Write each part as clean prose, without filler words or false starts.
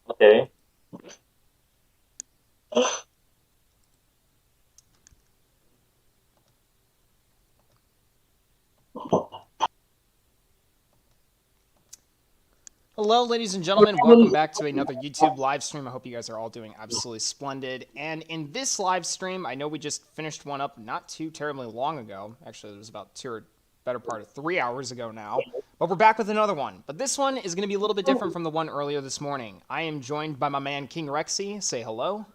Okay. Hello, ladies and gentlemen. Welcome back to another YouTube live stream. I hope you guys are all doing absolutely splendid. And in this live stream, I know we just finished one up not too terribly long ago. Actually, it was about two or better part of 3 hours ago now. But we're back with another one. But this one is going to be a little bit different from the one earlier this morning. I am joined by my man King Rexy. Say hello.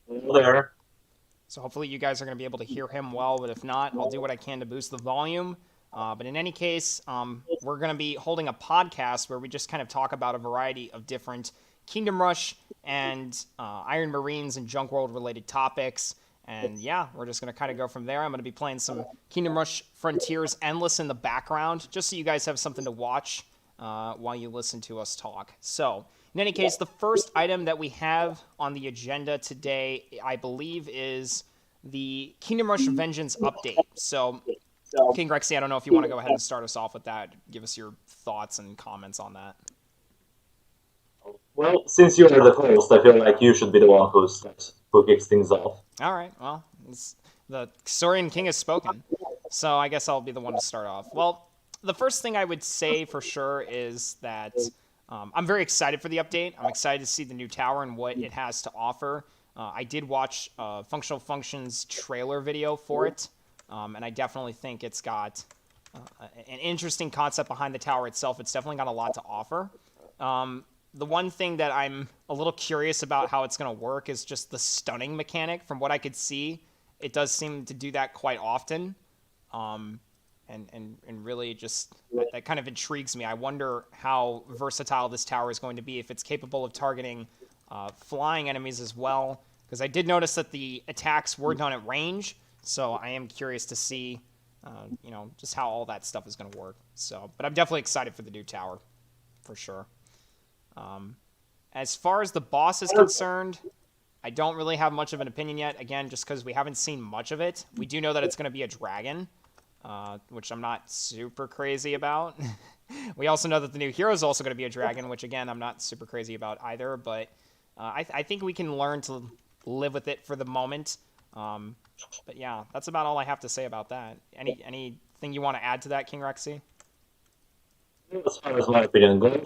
Hello there. So hopefully you guys are going to be able to hear him well, but if not, I'll do what I can to boost the volume. But in any case, we're going to be holding a podcast where we just kind of talk about a variety of different Kingdom Rush and Iron Marines and Junk World related topics. And yeah, we're just going to kind of go from there. I'm going to be playing some Kingdom Rush Frontiers Endless in the background, just so you guys have something to watch while you listen to us talk. So, in any case, the first item that we have on the agenda today, I believe, is the Kingdom Rush Vengeance update. So, King Rexy, I don't know if you want to go ahead and start us off with that. Give us your thoughts and comments on that. Well, since you are the host, I feel like you should be the one who kicks things off. All right, well, the Saurian King has spoken, so I guess I'll be the one to start off. Well, the first thing I would say for sure is that I'm very excited for the update. I'm excited to see the new tower and what it has to offer. I did watch Functional Functions trailer video for it, and I definitely think it's got an interesting concept behind the tower itself. It's definitely got a lot to offer. The one thing that I'm a little curious about how it's going to work is just the stunning mechanic. From what I could see, it does seem to do that quite often. And really just that kind of intrigues me. I wonder how versatile this tower is going to be, if it's capable of targeting flying enemies as well. Because I did notice that the attacks were done at range, so I am curious to see, just how all that stuff is going to work. So, but I'm definitely excited for the new tower, for sure. As far as the boss is concerned, I don't really have much of an opinion yet. Again, just because we haven't seen much of it. We do know that it's going to be a dragon, which I'm not super crazy about. We also know that the new hero is also going to be a dragon, which again, I'm not super crazy about either. But I think we can learn to live with it for the moment. But yeah, that's about all I have to say about that. Anything you want to add to that, King Rexy? As far as my opinion goes,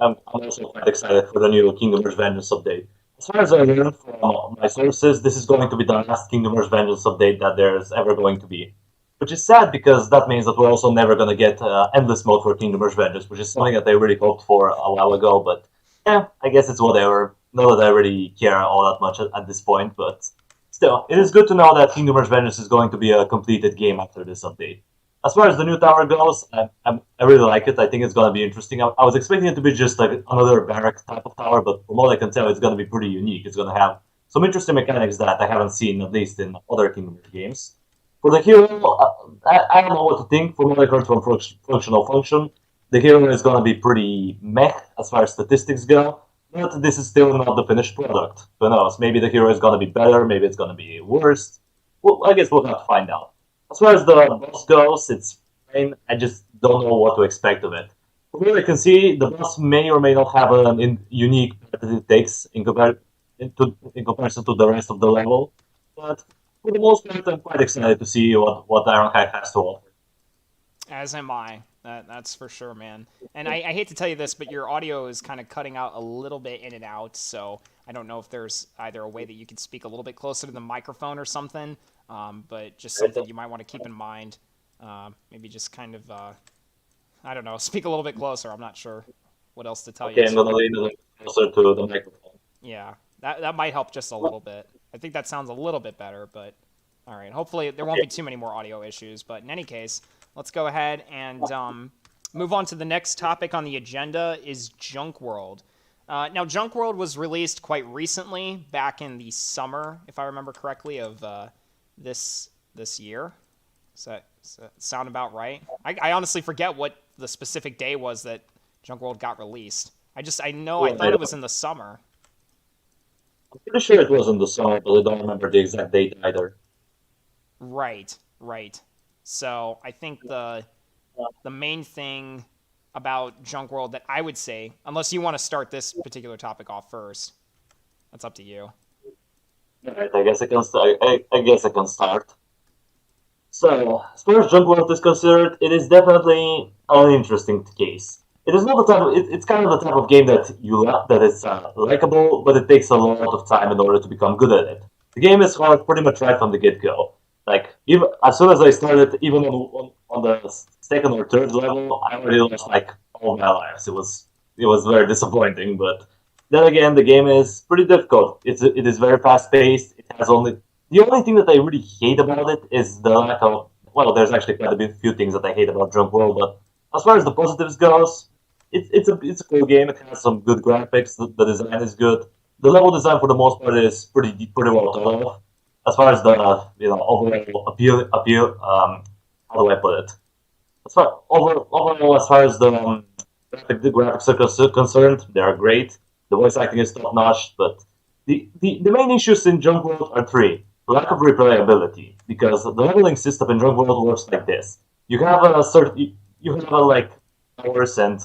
I'm also quite excited for the new Kingdom Hearts Vengeance update. As far as I learned from my sources, this is going to be the last Kingdom Hearts Vengeance update that there's ever going to be. Which is sad because that means that we're also never going to get endless mode for Kingdom Hearts Vengeance, which is something that I really hoped for a while ago. But yeah, I guess it's whatever. Not that I really care all that much at this point, but still, it is good to know that Kingdom Hearts Vengeance is going to be a completed game after this update. As far as the new tower goes, I really like it. I think it's going to be interesting. I was expecting it to be just like another barrack type of tower, but from what I can tell, it's going to be pretty unique. It's going to have some interesting mechanics that I haven't seen, at least in other Kingdom Hearts games. For the hero, I don't know what to think. From what I heard from Functional Function, the hero is going to be pretty meh as far as statistics go, but this is still not the finished product. Who knows? Maybe the hero is going to be better, maybe it's going to be worse. Well, I guess we'll have to find out. As far as the boss goes, it's fine. I just don't know what to expect of it. From what I can see, the boss may or may not have an unique path that it takes in comparison to the rest of the level. But for the most part, I'm quite excited to see what Ironhide has to offer. As am I. That's for sure, man. And I hate to tell you this, but your audio is kind of cutting out a little bit in and out. So I don't know if there's either a way that you could speak a little bit closer to the microphone or something. But just something you might want to keep in mind. Maybe just kind of, I don't know, speak a little bit closer. I'm not sure what else to tell you. Okay, I'm gonna lean a little closer to the microphone. Yeah, that might help just a little bit. I think that sounds a little bit better, but all right. Hopefully there won't Okay. be too many more audio issues. But in any case, let's go ahead and move on to the next topic on the agenda is Junk World. Now, Junk World was released quite recently, back in the summer, if I remember correctly, of this year. Does that sound about right? I honestly forget what the specific day was that Junk World got released. I know I Well, thought it was in the summer. I'm pretty sure it was in the summer, but I don't remember the exact date either. Right, right. So I think the main thing about Junk World that I would say, unless you want to start this particular topic off first. That's up to you. Alright, I guess I can start. I guess I can start. So, as far as junk world is considered, it is definitely an interesting case. It is not the type of, it's kind of the type of game that that is likable, but it takes a lot of time in order to become good at it. The game is hard pretty much right from the get go. Like even as soon as I started, even on the second or third level, I already lost like all my lives. It was very disappointing, but then again, the game is pretty difficult. It is very fast paced. It has only the only thing that I really hate about it is the lack of. Well, there's actually quite a few things that I hate about Drunk World, but as far as the positives goes, it's a cool game. It has some good graphics. The design is good. The level design for the most part is pretty well thought of. As far as the overall appeal, how do I put it? Overall, as far as the graphics are concerned, they are great. The voice acting is top notch, but the main issues in Junk World are three: lack of replayability, because the leveling system in Junk World works like this: you have a certain you have a, like hours and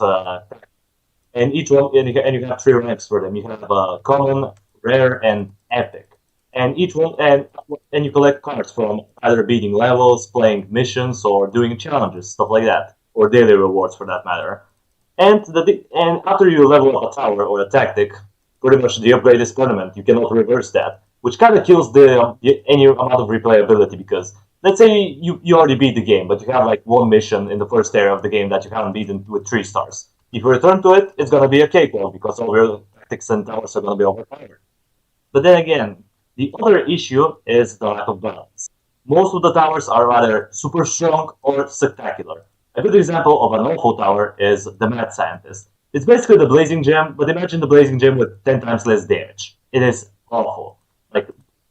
each one and you have three ranks for them. You have common, rare, and epic, and each one and you collect cards from either beating levels, playing missions, or doing challenges, stuff like that, or daily rewards for that matter. And after you level up a tower or a tactic, pretty much the upgrade is permanent. You cannot reverse that, which kind of kills any amount of replayability because let's say you already beat the game, but you have like one mission in the first area of the game that you haven't beaten with 3 stars. If you return to it, it's gonna be a cakewalk because all your tactics and towers are gonna be overpowered. But then again, the other issue is the lack of balance. Most of the towers are rather super strong or spectacular. A good example of an awful tower is the Mad Scientist. It's basically the Blazing Gem, but imagine the Blazing Gem with 10 times less damage. It is awful. Like,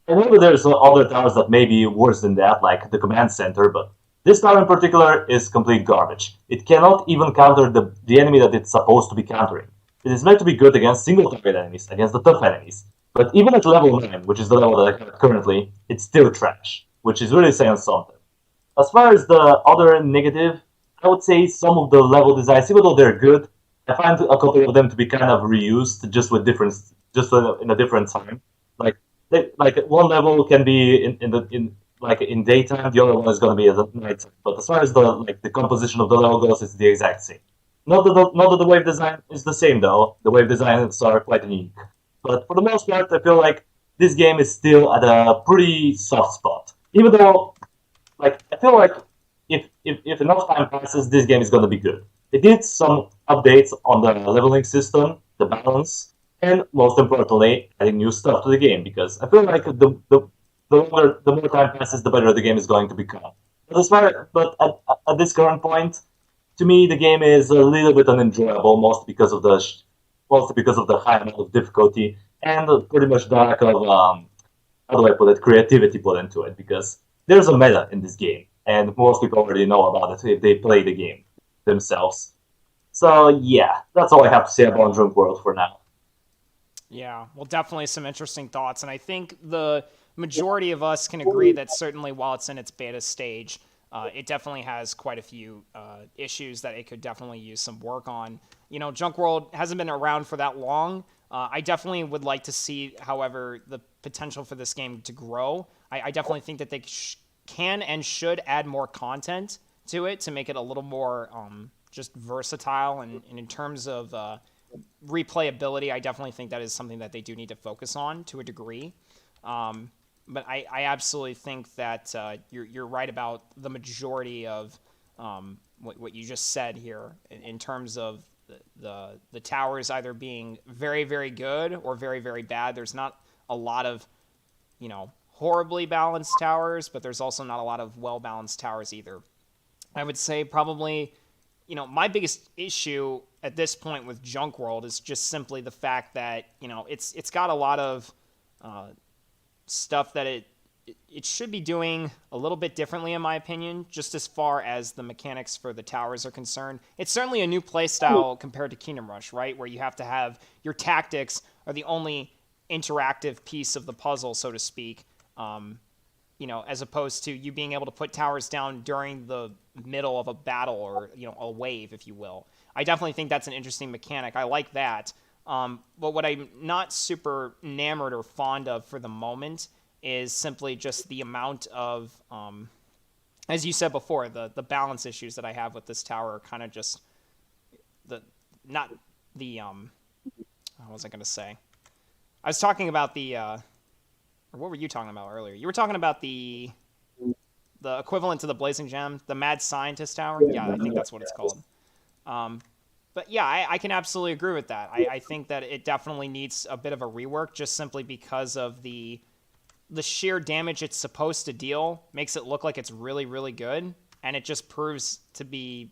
and maybe there's other towers that may be worse than that, like the Command Center, but this tower in particular is complete garbage. It cannot even counter the enemy that it's supposed to be countering. It is meant to be good against single target enemies, against the tough enemies. But even at level 9, which is the level that I have currently, it's still trash, which is really saying something. As far as the other negative, I would say some of the level designs, even though they're good, I find a couple of them to be kind of reused, just in a different time. Like, like one level can be in daytime, the other one is going to be at night. But as far as the composition of the level goes, it's the exact same. Not that the wave design is the same though. The wave designs are quite unique. But for the most part, I feel like this game is still at a pretty soft spot. Even though, like, I feel like if enough time passes, this game is gonna be good. They did some updates on the leveling system, the balance, and most importantly, adding new stuff to the game because I feel like the more time passes, the better the game is going to become. But at this current point, to me, the game is a little bit unenjoyable, mostly because of the high amount of difficulty and pretty much the lack of how do I put it, creativity put into it. Because there's a meta in this game, and most people already know about it if they play the game themselves. So yeah, that's all I have to say about Drunk World for now. Yeah, well, definitely some interesting thoughts. And I think the majority of us can agree that certainly while it's in its beta stage, it definitely has quite a few issues that it could definitely use some work on. You know, Junk World hasn't been around for that long. I definitely would like to see, however, the potential for this game to grow. I definitely think that they can and should add more content to it to make it a little more just versatile. And in terms of replayability, I definitely think that is something that they do need to focus on to a degree. But I absolutely think that you're right about the majority of what you just said here in terms of the towers either being very, very good or very, very bad. There's not a lot of, horribly balanced towers, but there's also not a lot of well-balanced towers either. I would say probably, my biggest issue at this point with Junk World is just simply the fact that, it's got a lot of stuff that it should be doing a little bit differently, in my opinion, just as far as the mechanics for the towers are concerned. It's certainly a new playstyle compared to Kingdom Rush, right? Where you have to have your tactics are the only interactive piece of the puzzle, so to speak. As opposed to you being able to put towers down during the middle of a battle or, a wave, if you will. I definitely think that's an interesting mechanic. I like that. But what I'm not super enamored or fond of for the moment is simply just the amount of, as you said before, the balance issues that I have with this tower are kind of just the not the what was I going to say? I was talking about the or what were you talking about earlier? You were talking about the equivalent to the Blazing Gem, the Mad Scientist Tower. Yeah, I think that's what it's called. Um, but yeah, I can absolutely agree with that. I think that it definitely needs a bit of a rework, just simply because of the sheer damage it's supposed to deal makes it look like it's really, really good, and it just proves to be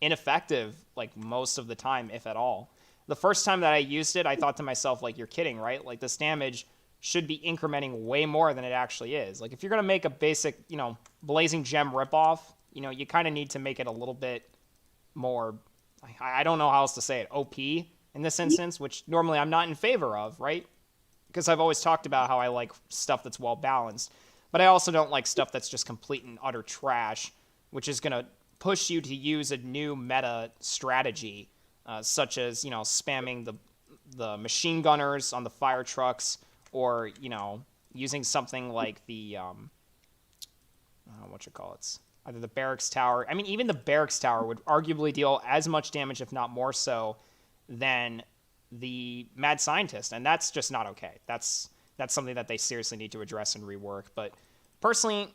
ineffective like most of the time, if at all. The first time that I used it, I thought to myself, like, you're kidding, right? Like, this damage should be incrementing way more than it actually is. Like, if you're going to make a basic, Blazing Gem ripoff, you kind of need to make it a little bit more, I don't know how else to say it, OP in this instance, which normally I'm not in favor of, right? Because I've always talked about how I like stuff that's well balanced, but I also don't like stuff that's just complete and utter trash, which is going to push you to use a new meta strategy, such as spamming the machine gunners on the fire trucks, or using something like the it's either the barracks tower. I mean, even the barracks tower would arguably deal as much damage, if not more so, than the mad scientist, and that's just not okay. That's something that they seriously need to address and rework. But personally,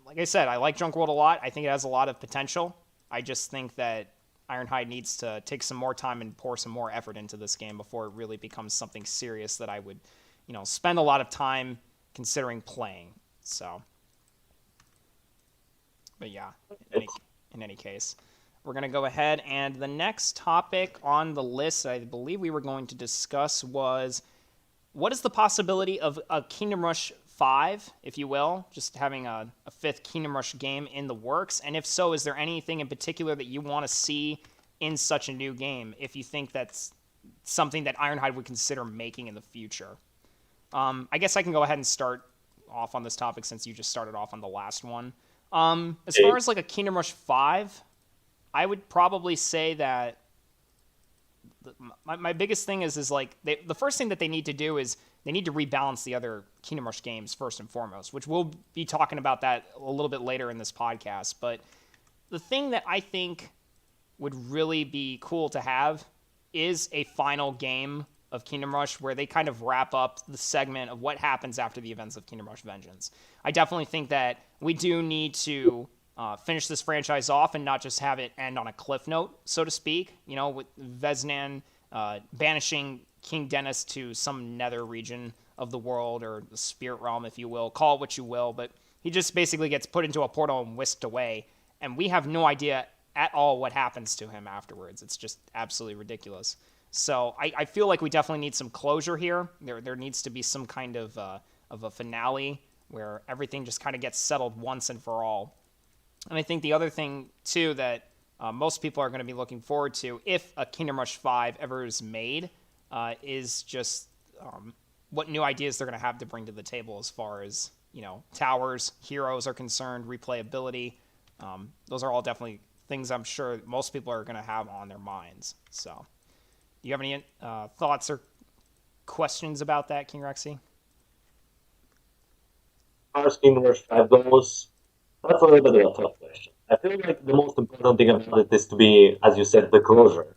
like I said, I like Junk World a lot. I think it has a lot of potential. I just think that Ironhide needs to take some more time and pour some more effort into this game before it really becomes something serious that I would, spend a lot of time considering playing. So, but yeah, in any case, we're going to go ahead, and the next topic on the list I believe we were going to discuss was, what is the possibility of a Kingdom Rush 5, if you will, just having a fifth Kingdom Rush game in the works? And if so, is there anything in particular that you want to see in such a new game, if you think that's something that Ironhide would consider making in the future? I guess I can go ahead and start off on this topic since you just started off on the last one. As far as like a Kingdom Rush 5, I would probably say that my biggest thing is like the first thing that they need to do is they need to rebalance the other Kingdom Rush games first and foremost, which we'll be talking about that a little bit later in this podcast. But the thing that I think would really be cool to have is a final game of Kingdom Rush where they kind of wrap up the segment of what happens after the events of Kingdom Rush Vengeance. I definitely think that we do need to finish this franchise off and not just have it end on a cliff note, so to speak, with Veznan banishing King Dennis to some nether region of the world, or the spirit realm, if you will. Call it what you will, but he just basically gets put into a portal and whisked away, and we have no idea at all what happens to him afterwards. It's just absolutely ridiculous. So I feel like we definitely need some closure here. There needs to be some kind of a finale where everything just kind of gets settled once and for all. And I think the other thing, too, that most people are going to be looking forward to, if a Kingdom Rush 5 ever is made, is just what new ideas they're going to have to bring to the table as far as, towers, heroes are concerned, replayability. Those are all definitely things I'm sure most people are going to have on their minds. So, do you have any thoughts or questions about that, King Rexy? As far as Kingdom Rush 5 goes, that's a little bit of a tough question. I feel like the most important thing about it is to be, as you said, the closure.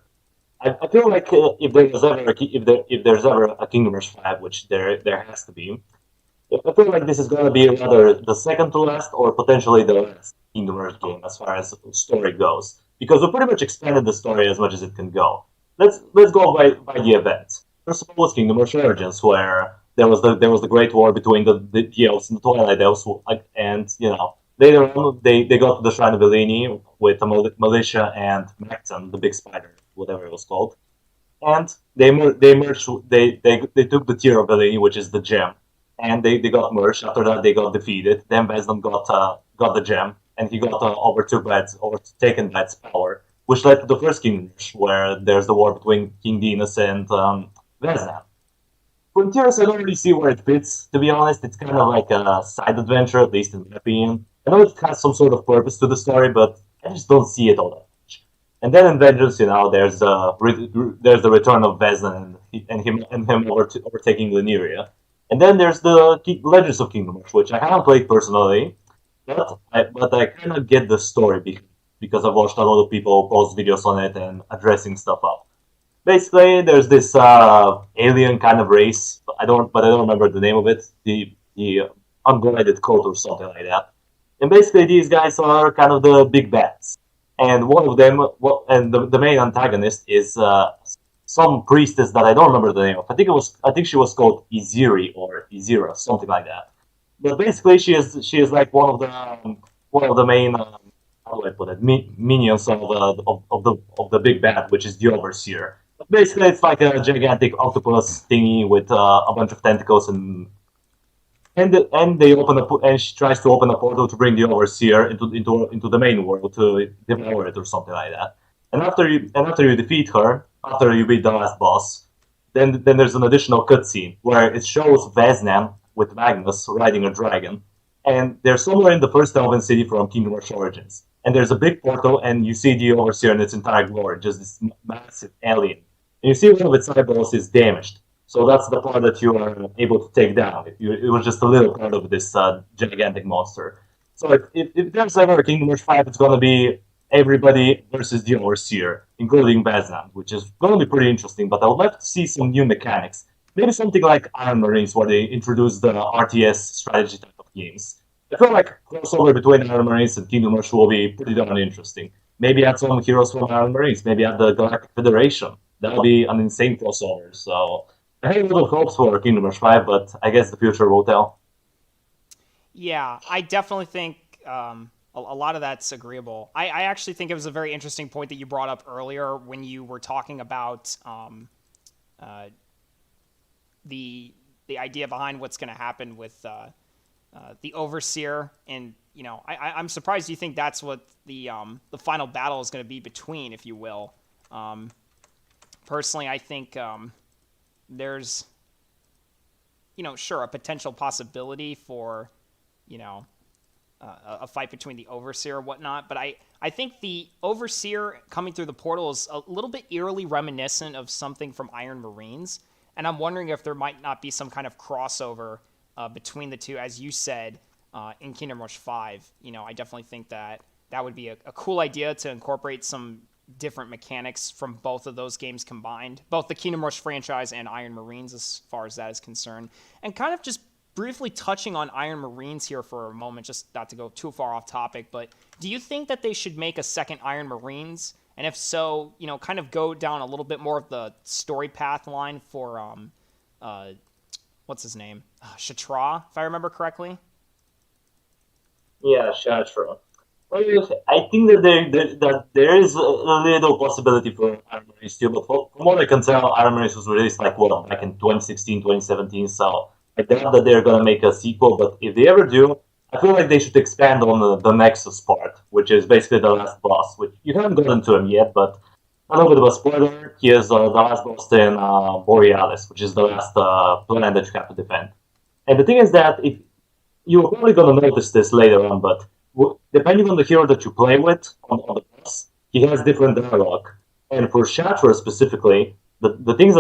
I feel like if there's ever if there's ever a Kingdom Rush 5, which there has to be, I feel like this is going to be either the second to last or potentially the last Kingdom Rush game as far as story goes, because we pretty much expanded the story as much as it can go. Let's go by the events. First of all, was Kingdom Rush Origins, where there was the Great War between the elves and the Twilight Elves, and later on they got to the Shrine of Eleni with the militia and Macton, the big spider, whatever it was called, and they merged. They took the Tear of Eleni, which is the gem, and they got merged. After that, they got defeated. Then Bezdom got the gem, and he got overtaken by its power, which led to the first Kingdom Rush, where there's the war between King Dinas and Veznan. Frontiers, I don't really see where it fits, to be honest. It's kind of like a side adventure, at least in my opinion. I know it has some sort of purpose to the story, but I just don't see it all that much. And then in Vengeance, there's the return of Veznan and him overtaking Lyneria. And then there's the Legends of Kingdom Hearts, which I haven't played personally, but I kind of get the story because I've watched a lot of people post videos on it and addressing stuff up. Basically, there's this alien kind of race. I don't remember the name of it. The unguided code or something like that. And basically, these guys are kind of the big bats. And one of them, and the main antagonist is some priestess that I don't remember the name of. I think she was called Iziri or Izira, something like that. But basically, she is like one of the main how do I put it minions of the big bad, which is the overseer. Basically, it's like a gigantic octopus thingy with a bunch of tentacles and they and she tries to open a portal to bring the overseer into the main world to devour it or something like that. And after you defeat her, after you beat the last boss, then there's an additional cutscene where it shows Veznan with Magnus riding a dragon, and they're somewhere in the first Elven city from Kingdom Hearts Origins. And there's a big portal, and you see the overseer in its entire glory, just this massive alien. And you see one of its eyeballs is damaged. So that's the part that you are able to take down. It was just a little part of this gigantic monster. So if there's ever a Kingdom Hearts 5, it's going to be everybody versus the Overseer, including Bazan, which is going to be pretty interesting. But I would like to see some new mechanics. Maybe something like Iron Marines, where they introduce the RTS strategy type of games. I feel like crossover between Iron Marines and Kingdom Hearts will be pretty darn interesting. Maybe add some heroes from Iron Marines, maybe add the Galactic Federation. That'll be an insane crossover. So I have a lot of hopes for Kingdom Hearts 5, but I guess the future will tell. Yeah, I definitely think a lot of that's agreeable. I actually think it was a very interesting point that you brought up earlier when you were talking about uh, the idea behind what's going to happen with the overseer, and I'm surprised you think that's what the final battle is going to be between, if you will. Um, Personally, I think there's sure, a potential possibility for you know a fight between the overseer or whatnot, but I think the overseer coming through the portal is a little bit eerily reminiscent of something from Iron Marines, and I'm wondering if there might not be some kind of crossover between the two, as you said, in Kingdom Rush 5. I definitely think that would be a cool idea to incorporate some different mechanics from both of those games combined, both the Kingdom Rush franchise and Iron Marines, as far as that is concerned. And kind of just briefly touching on Iron Marines here for a moment, just not to go too far off topic, but do you think that they should make a second Iron Marines? And if so, kind of go down a little bit more of the story path line for uh, what's his name, Shatra, if I remember correctly. Yeah, sure. Well, I think that there is a little possibility for Iron Marines too, but from what I can tell, Iron Marines was released like what back in 2016, 2017. So I doubt that they're gonna make a sequel. But if they ever do, I feel like they should expand on the Nexus part, which is basically the last boss. Which you haven't gotten to him yet, but a little bit of a spoiler. He is the last boss in Borealis, which is the last planet that you have to defend. And the thing is that if you're probably gonna notice this later on, but depending on the hero that you play with on the boss, he has different dialogue. And for Shatra specifically, the things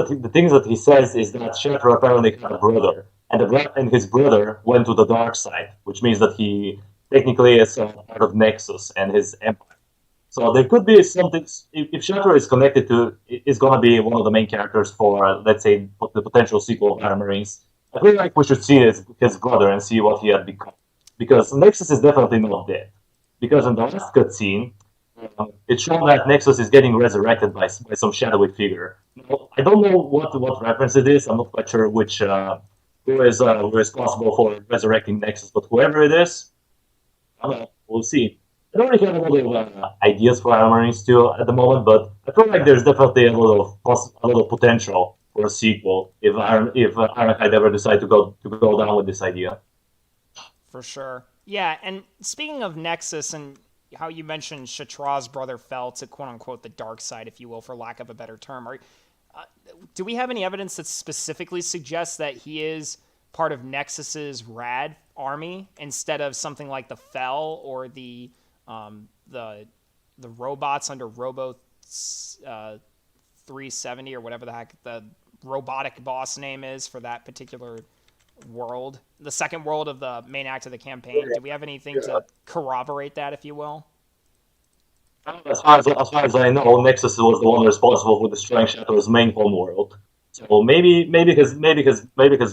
that he says is that Shatra apparently had a brother, and his brother went to the dark side, which means that he technically is part of Nexus and his empire. So there could be something. If Shatra is connected to, is going to be one of the main characters for, let's say, the potential sequel of Iron Marines. I feel like we should see his brother and see what he had become, because Nexus is definitely not dead. Because in the last cutscene, it showed that Nexus is getting resurrected by some shadowy figure. Now, I don't know what reference it is. I'm not quite sure which who is responsible for resurrecting Nexus, but whoever it is, I don't know. We'll see. I don't really have a lot of ideas for Iron Marines still at the moment, but I feel like there's definitely a lot of potential for a sequel if Ironhide ever decide to go down with this idea. For sure. Yeah, and speaking of Nexus and how you mentioned Shatra's brother fell to quote unquote the dark side, if you will, for lack of a better term, uh, do we have any evidence that specifically suggests that he is part of Nexus's Rad army instead of something like the Fell or the um, the the robots under Robo? 370 or whatever the heck the robotic boss name is for that particular world, the second world of the main act of the campaign. Do we have anything to corroborate that, if you will? As far as I know, Nexus was the one responsible for destroying Shadow's main homeworld. So maybe his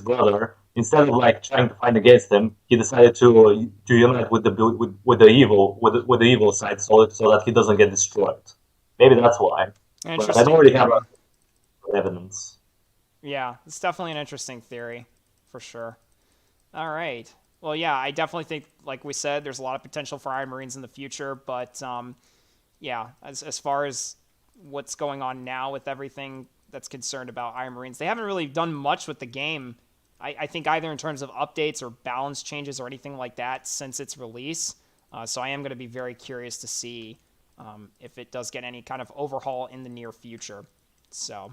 brother, instead of like trying to fight against him, he decided to unite with the evil side, so that he doesn't get destroyed. Maybe that's why. But I don't Interesting really have theory. evidence. Yeah, it's definitely an interesting theory, for sure. All right. Well, yeah, I definitely think, like we said, there's a lot of potential for Iron Marines in the future, but yeah, as far as what's going on now with everything that's concerned about Iron Marines, they haven't really done much with the game. I think either in terms of updates or balance changes or anything like that since its release. So I am going to be very curious to see if it does get any kind of overhaul in the near future. So,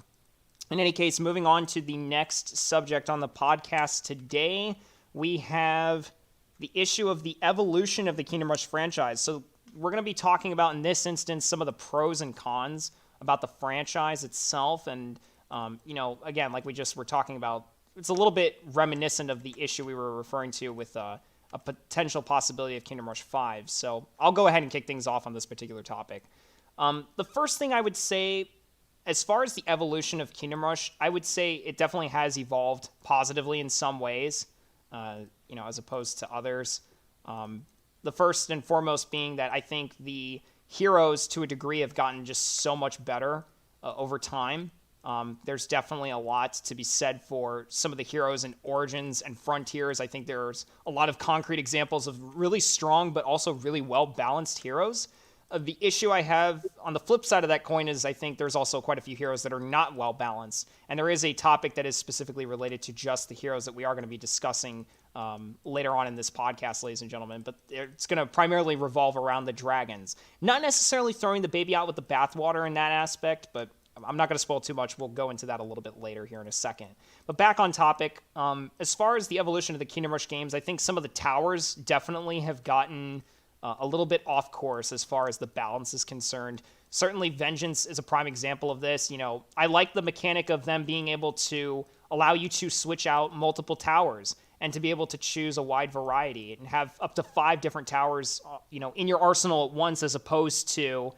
in any case, moving on to the next subject on the podcast today, we have the issue of the evolution of the Kingdom Rush franchise. So, we're going to be talking about, in this instance, some of the pros and cons about the franchise itself. And, again, like we just were talking about, it's a little bit reminiscent of the issue we were referring to with a potential possibility of Kingdom Rush 5. So I'll go ahead and kick things off on this particular topic. The first thing I would say, as far as the evolution of Kingdom Rush, I would say it definitely has evolved positively in some ways, as opposed to others. The first and foremost being that I think the heroes, to a degree, have gotten just so much better over time. There's definitely a lot to be said for some of the heroes in Origins and Frontiers. I think there's a lot of concrete examples of really strong but also really well-balanced heroes. The issue I have on the flip side of that coin is I think there's also quite a few heroes that are not well-balanced. And there is a topic that is specifically related to just the heroes that we are going to be discussing later on in this podcast, ladies and gentlemen. But it's going to primarily revolve around the dragons. Not necessarily throwing the baby out with the bathwater in that aspect, but I'm not going to spoil too much. We'll go into that a little bit later here in a second. But back on topic, as far as the evolution of the Kingdom Rush games, I think some of the towers definitely have gotten a little bit off course as far as the balance is concerned. Certainly, Vengeance is a prime example of this. I like the mechanic of them being able to allow you to switch out multiple towers and to be able to choose a wide variety and have up to 5 different towers, in your arsenal at once, as opposed to,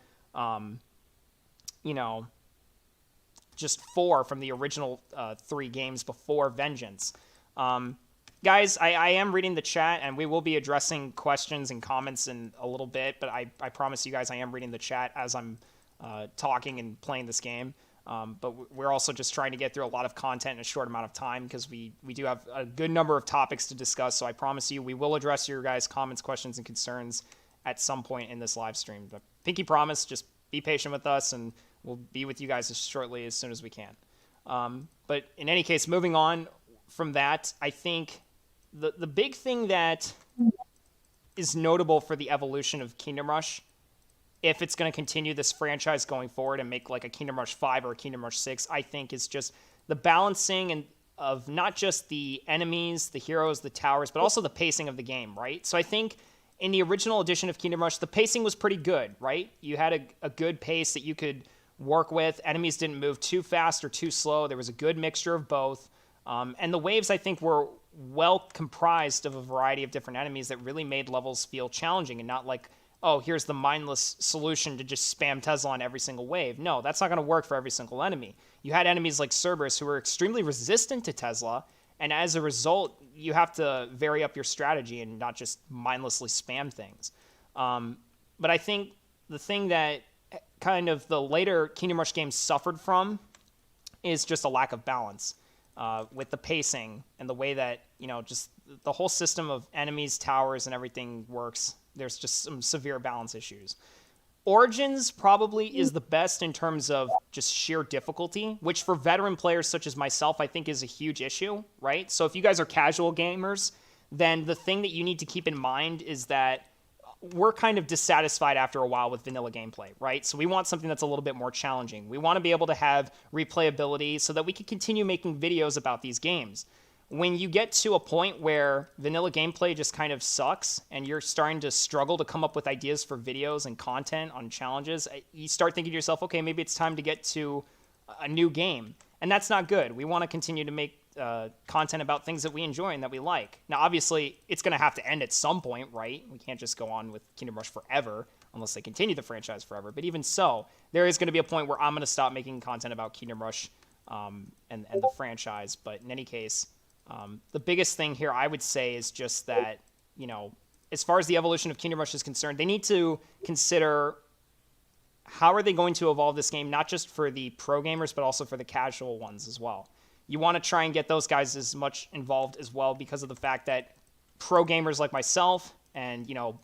just 4 from the original 3 games before Vengeance. Guys, I am reading the chat, and we will be addressing questions and comments in a little bit, but I promise you guys I am reading the chat as I'm talking and playing this game. But we're also just trying to get through a lot of content in a short amount of time because we do have a good number of topics to discuss, so I promise you we will address your guys' comments, questions, and concerns at some point in this live stream. But pinky promise, just be patient with us, and we'll be with you guys as shortly as soon as we can. But in any case, moving on from that, I think the big thing that is notable for the evolution of Kingdom Rush, if it's going to continue this franchise going forward and make like a Kingdom Rush 5 or a Kingdom Rush 6, I think is just the balancing of not just the enemies, the heroes, the towers, but also the pacing of the game, right? So I think in the original edition of Kingdom Rush, the pacing was pretty good, right? You had a good pace that you could work with. Enemies didn't move too fast or too slow. There was a good mixture of both. And the waves, I think, were well comprised of a variety of different enemies that really made levels feel challenging and not like, oh, here's the mindless solution to just spam Tesla on every single wave. No, that's not going to work for every single enemy. You had enemies like Cerberus who were extremely resistant to Tesla, and as a result, you have to vary up your strategy and not just mindlessly spam things. But I think the thing that kind of the later Kingdom Rush games suffered from is just a lack of balance with the pacing and the way that, just the whole system of enemies, towers, and everything works. There's just some severe balance issues. Origins probably is the best in terms of just sheer difficulty, which for veteran players such as myself, I think is a huge issue, right? So if you guys are casual gamers, then the thing that you need to keep in mind is that we're kind of dissatisfied after a while with vanilla gameplay, right? So we want something that's a little bit more challenging. We want to be able to have replayability so that we can continue making videos about these games. when you get to a point where vanilla gameplay just kind of sucks and you're starting to struggle to come up with ideas for videos and content on challenges, you start thinking to yourself, okay, maybe it's time to get to a new game. And that's not good. We want to continue to make content about things that we enjoy and that we like. Now, obviously, it's going to have to end at some point, right? We can't just go on with Kingdom Rush forever unless they continue the franchise forever. But even so, there is going to be a point where I'm going to stop making content about Kingdom Rush and the franchise. But in any case, the biggest thing here I would say is just that, you know, as far as the evolution of Kingdom Rush is concerned, they need to consider how are they going to evolve this game, not just for the pro gamers, but also for the casual ones as well. You want to try and get those guys as much involved as well because of the fact that pro gamers like myself and, you know,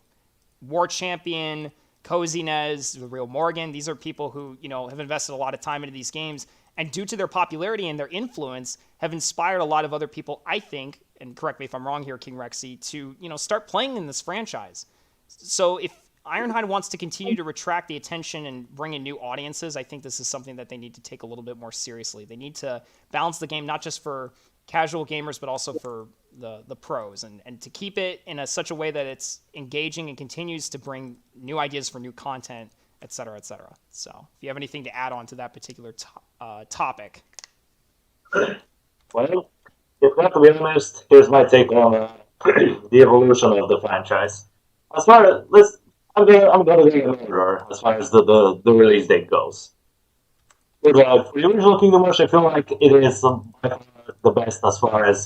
War Champion, Cozinez, the Real Morgan, these are people who, you know, have invested a lot of time into these games and due to their popularity and their influence have inspired a lot of other people, I think, and correct me if I'm wrong here, King Rexy, to, you know, start playing in this franchise. So if Ironhide wants to continue to retract the attention and bring in new audiences, I think this is something that they need to take a little bit more seriously. They need to balance the game not just for casual gamers, but also for the pros, and to keep it in such a way that it's engaging and continues to bring new ideas for new content, et cetera, et cetera. So if you have anything to add on to that particular topic. Well, if not to be honest, here's my take on the evolution of the franchise. As far as I'm gonna go in order as far as the release date goes. For the original Kingdom Rush, I feel like it is by far the best as far as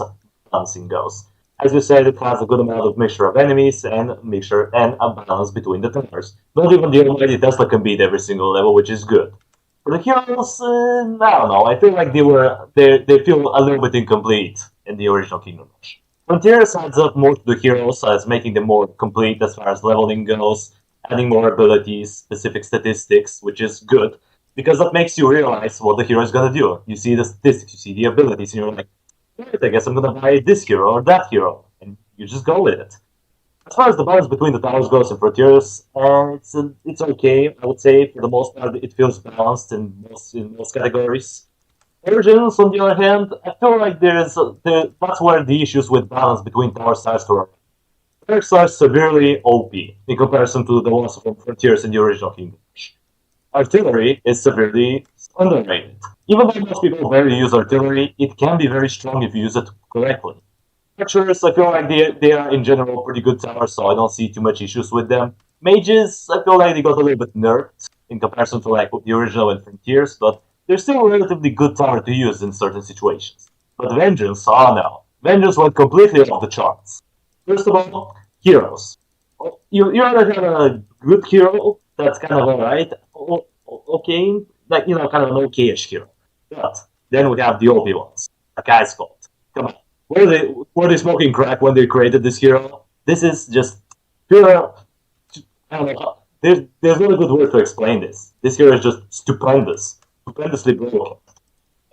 balancing goes. As you said, it has a good amount of mixture of enemies and mixture and a balance between the towers. Not even the almighty Tesla can beat every single level, which is good. For the heroes, I don't know. I feel like they feel a little bit incomplete in the original Kingdom Rush. Frontiers adds up more to the heroes as making them more complete as far as leveling goes, adding more abilities, specific statistics, which is good because that makes you realize what the hero is gonna do. You see the statistics, you see the abilities, and you're like, right, I guess I'm gonna buy this hero or that hero, and you just go with it. As far as the balance between the towers goes in Frontiers, it's okay. I would say for the most part it feels balanced in most categories. Origins, on the other hand, I feel like that's where the issues with balance between towers starts to arise. Perks are severely OP in comparison to the ones from Frontiers in the original Kingdom Rush. Artillery is severely underrated. Even though most people barely use artillery, it can be very strong if you use it correctly. Archers, I feel like they are in general pretty good towers, so I don't see too much issues with them. Mages, I feel like they got a little bit nerfed in comparison to like the original and Frontiers, but they're still a relatively good tower to use in certain situations. But Vengeance, oh no. Vengeance went completely off the charts. First of all, heroes. You either have a good hero that's kind of alright, okay, like, you know, kind of an okay-ish hero. But then we have the OP ones, like Ice Cold. Come on. Were they smoking crack when they created this hero? This is just pure. I don't know. There's not a good word to explain this. This hero is just stupendous, stupendously broken.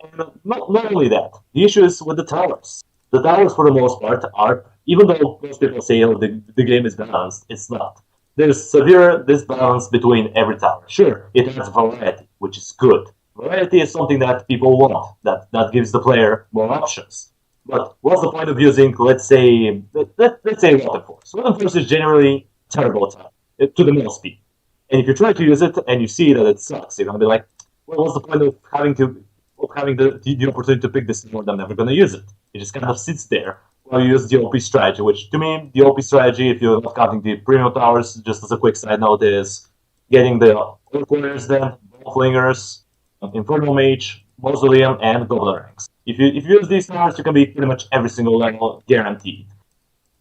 And not only that, the issue is with the towers. The towers, for the most part, are, even though most people say, oh, the game is balanced, it's not. There's severe disbalance between every tower. Sure, it has variety, which is good. Variety is something that people want, that gives the player more options. But what's the point of using, let's say Rotten Force? Rotten Force is generally terrible to the most people. And if you try to use it and you see that it sucks, you're gonna be like, well, what's the point of having the opportunity to pick this more? I'm never gonna use it. It just kind of sits there while you use the OP strategy, which to me, the OP strategy, if you're not counting the premium towers, just as a quick side note, is getting the Orc Warriors then, Flingers, Infernal Mage, Mausoleum, and Goblin Ranks. If you use these towers, you can beat pretty much every single level guaranteed.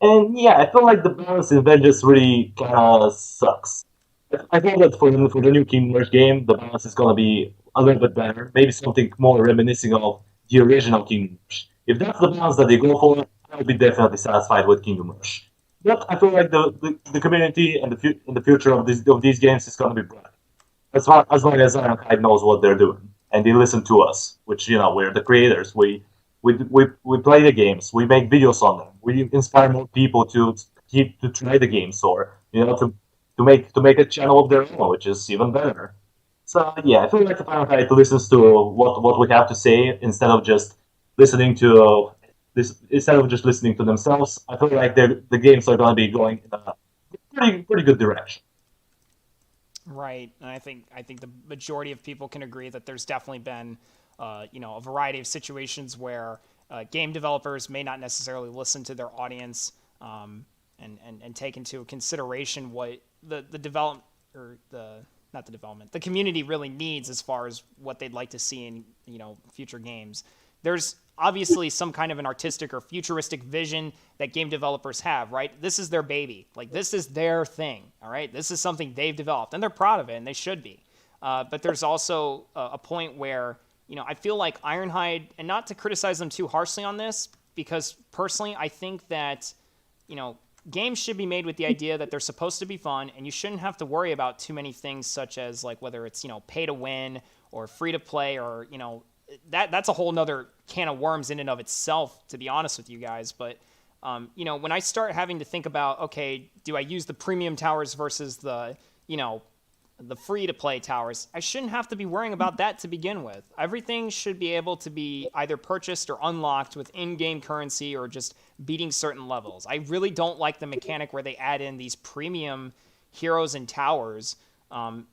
And yeah, I feel like the balance in Vengeance really kind of sucks. I feel that for the new Kingdom Rush game, the balance is gonna be a little bit better. Maybe something more reminiscing of the original Kingdom Rush. If that's the balance that they go for, I'll be definitely satisfied with Kingdom Rush. But I feel like the community and the future of these games is gonna be bright. As long as Ironhide knows what they're doing and they listen to us, which, you know, we're the creators. We play the games. We make videos on them. We inspire more people to try the games, or, you know, to make a channel of their own, which is even better. So yeah, I feel like if Ironhide listens to what we have to say instead of just listening to this instead of just listening to themselves. I feel like the games are going to be going in a pretty good direction. Right, and I think the majority of people can agree that there's definitely been, a variety of situations where game developers may not necessarily listen to their audience, and take into consideration what the development or the not the development the community really needs as far as what they'd like to see in future games. There's obviously some kind of an artistic or futuristic vision that game developers have, right? This is their baby. Like, this is their thing, all right? This is something they've developed, and they're proud of it, and they should be. But there's also a point where, I feel like Ironhide, and not to criticize them too harshly on this, because personally, I think that, games should be made with the idea that they're supposed to be fun, and you shouldn't have to worry about too many things such as, like, whether it's, pay to win or free to play or, that's a whole nother can of worms in and of itself, to be honest with you guys. But, when I start having to think about, okay, do I use the premium towers versus the free to play towers, I shouldn't have to be worrying about that to begin with. Everything should be able to be either purchased or unlocked with in-game currency or just beating certain levels. I really don't like the mechanic where they add in these premium heroes and towers.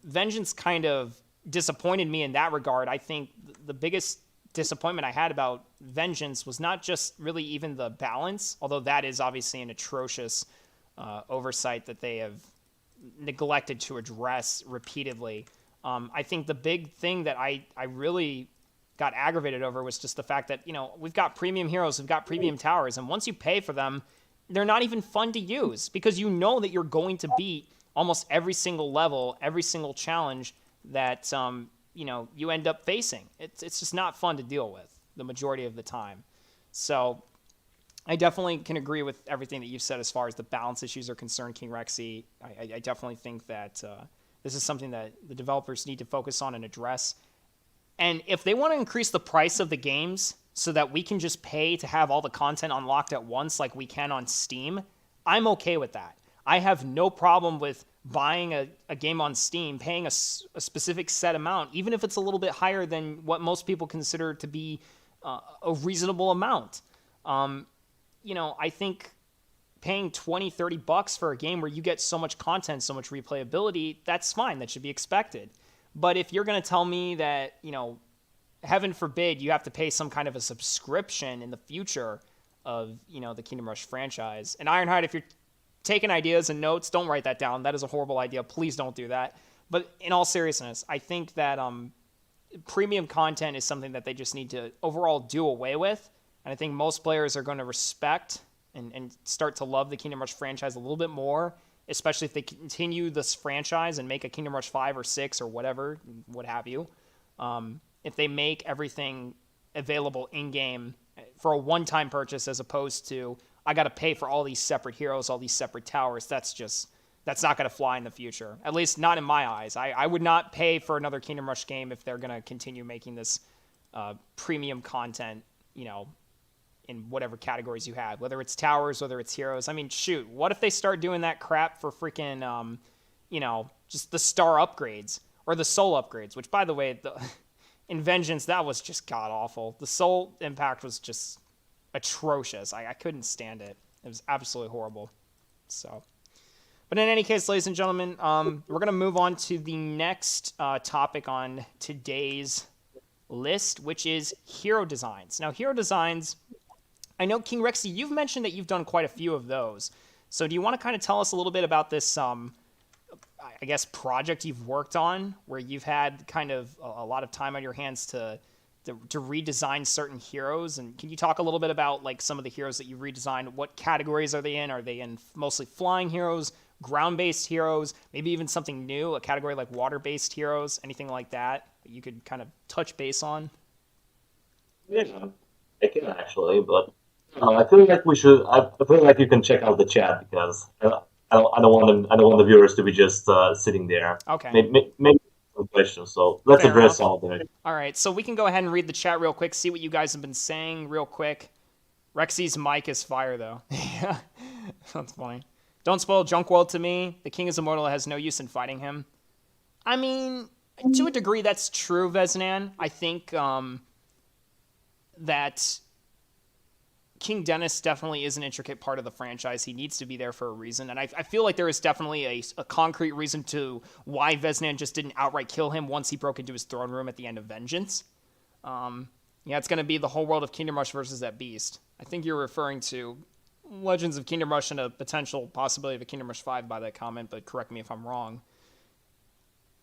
Vengeance kind of disappointed me in that regard. I think the biggest disappointment I had about Vengeance was not just really even the balance, although that is obviously an atrocious oversight that they have neglected to address repeatedly. I think the big thing that I really got aggravated over was just the fact that, we've got premium heroes, we've got premium towers, and once you pay for them, they're not even fun to use because you know that you're going to beat almost every single level, every single challenge that you end up facing. It's just not fun to deal with the majority of the time. So I definitely can agree with everything that you've said as far as the balance issues are concerned, King Rexy. I definitely think that this is something that the developers need to focus on and address. And if they want to increase the price of the games so that we can just pay to have all the content unlocked at once like we can on Steam, I'm okay with that. I have no problem with buying a game on Steam, paying a specific set amount, even if it's a little bit higher than what most people consider to be a reasonable amount. I think paying 20, 30 bucks for a game where you get so much content, so much replayability, that's fine. That should be expected. But if you're going to tell me that, heaven forbid, you have to pay some kind of a subscription in the future of, the Kingdom Rush franchise. And Ironhide, if you're taking ideas and notes, don't write that down. That is a horrible idea. Please don't do that. But in all seriousness, I think that premium content is something that they just need to overall do away with. And I think most players are going to respect and start to love the Kingdom Rush franchise a little bit more, especially if they continue this franchise and make a Kingdom Rush 5 or 6 or whatever, what have you. If they make everything available in-game for a one-time purchase as opposed to, I got to pay for all these separate heroes, all these separate towers, that's not going to fly in the future. At least not in my eyes. I would not pay for another Kingdom Rush game if they're going to continue making this premium content, in whatever categories you have, whether it's towers, whether it's heroes. I mean, shoot, what if they start doing that crap for freaking, just the star upgrades or the soul upgrades, which, by the way, in Vengeance, that was just god-awful. The soul impact was just atrocious. I couldn't stand it. It was absolutely horrible. So, but in any case, ladies and gentlemen, we're going to move on to the next topic on today's list, which is hero designs. Now, hero designs, I know, King Rexy, you've mentioned that you've done quite a few of those. So do you want to kind of tell us a little bit about this, I guess, project you've worked on where you've had kind of a lot of time on your hands to redesign certain heroes? And can you talk a little bit about like some of the heroes that you redesigned? What categories are they in? Are they in mostly flying heroes, ground-based heroes, maybe even something new, a category like water-based heroes, anything like that you could kind of touch base on? Yeah, I can actually, but I feel like we should. I feel like you can check out the chat because I don't want the viewers to be just sitting there. Okay. Maybe some questions. So let's Fair address enough. all of them. All right, so we can go ahead and read the chat real quick, see what you guys have been saying real quick. Rexy's mic is fire, though. Yeah, that's funny. Don't spoil Junk World to me. The king is immortal. It has no use in fighting him. I mean, to a degree, that's true, Vesnan. I think that King Dennis definitely is an intricate part of the franchise. He needs to be there for a reason. And I feel like there is definitely a concrete reason to why Veznan just didn't outright kill him once he broke into his throne room at the end of Vengeance. Yeah, it's going to be the whole world of Kingdom Rush versus that beast. I think you're referring to Legends of Kingdom Rush and a potential possibility of a Kingdom Rush 5 by that comment, but correct me if I'm wrong.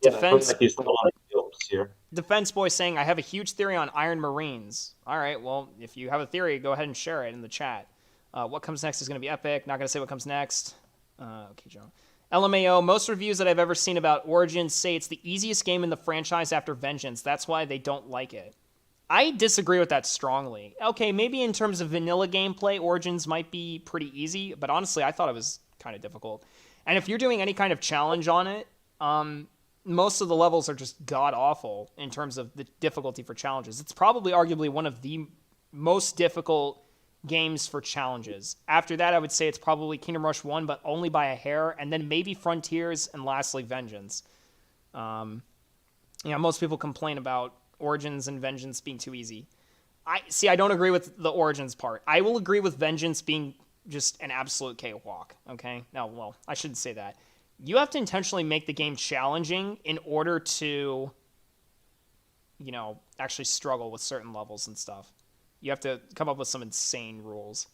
Yeah, I feel Defense like he's still on the ropes here. Defense Boy saying, I have a huge theory on Iron Marines. All right, well, if you have a theory, go ahead and share it in the chat. What comes next is going to be epic. Not going to say what comes next. Okay, Joe. LMAO, most reviews that I've ever seen about Origins say it's the easiest game in the franchise after Vengeance. That's why they don't like it. I disagree with that strongly. Okay, maybe in terms of vanilla gameplay, Origins might be pretty easy, but honestly, I thought it was kind of difficult. And if you're doing any kind of challenge on it, most of the levels are just god-awful in terms of the difficulty for challenges. It's probably arguably one of the most difficult games for challenges. After that, I would say it's probably Kingdom Rush 1, but only by a hair, and then maybe Frontiers, and lastly, Vengeance. Most people complain about Origins and Vengeance being too easy. I don't agree with the Origins part. I will agree with Vengeance being just an absolute cakewalk, okay? No, well, I shouldn't say that. You have to intentionally make the game challenging in order to, actually struggle with certain levels and stuff. You have to come up with some insane rules.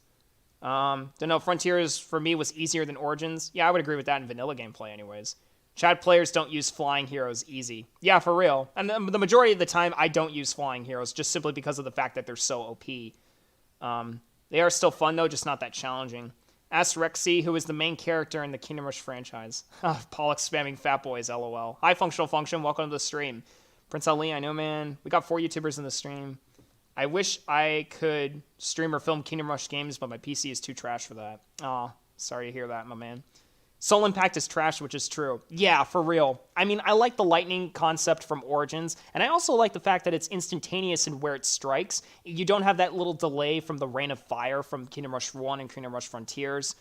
Don't know, Frontiers for me was easier than Origins. Yeah, I would agree with that in vanilla gameplay anyways. Chat players don't use flying heroes easy. Yeah, for real. And the majority of the time, I don't use flying heroes just simply because of the fact that they're so OP. They are still fun, though, just not that challenging. Ask Rexy, who is the main character in the Kingdom Rush franchise. Pollock spamming fat boys, lol. Hi, Functional Function. Welcome to the stream. Prince Ali, I know, man. We got 4 YouTubers in the stream. I wish I could stream or film Kingdom Rush games, but my PC is too trash for that. Aw, sorry to hear that, my man. Soul Impact is trash, which is true. Yeah, for real. I mean, I like the lightning concept from Origins, and I also like the fact that it's instantaneous in where it strikes. You don't have that little delay from the Rain of Fire from Kingdom Rush 1 and Kingdom Rush Frontiers,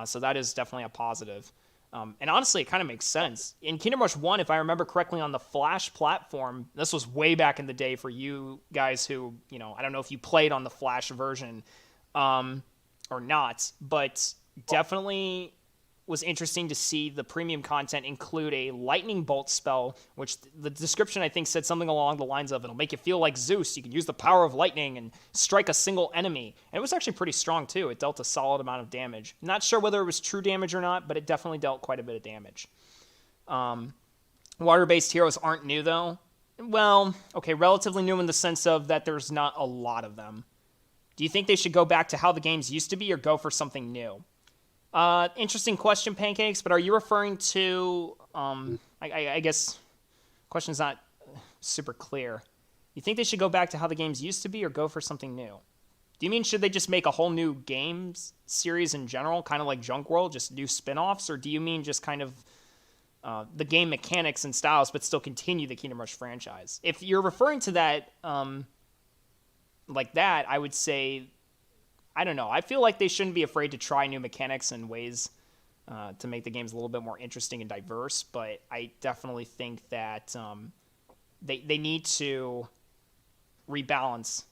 so that is definitely a positive. And honestly, it kind of makes sense. In Kingdom Rush 1, if I remember correctly, on the Flash platform, this was way back in the day for you guys who, I don't know if you played on the Flash version or not, but definitely was interesting to see the premium content include a lightning bolt spell, which the description I think said something along the lines of, it'll make you feel like Zeus. You can use the power of lightning and strike a single enemy. And it was actually pretty strong too. It dealt a solid amount of damage. Not sure whether it was true damage or not, but it definitely dealt quite a bit of damage. Water-based heroes aren't new though. Well, okay, relatively new in the sense of that there's not a lot of them. Do you think they should go back to how the games used to be or go for something new? Interesting question, Pancakes, but are you referring to, I guess, question's not super clear. You think they should go back to how the games used to be or go for something new? Do you mean should they just make a whole new games series in general, kind of like Junk World, just new spin-offs, or do you mean just kind of the game mechanics and styles, but still continue the Kingdom Rush franchise? If you're referring to that like that, I would say, I don't know. I feel like they shouldn't be afraid to try new mechanics and ways to make the games a little bit more interesting and diverse, but I definitely think that they need to rebalance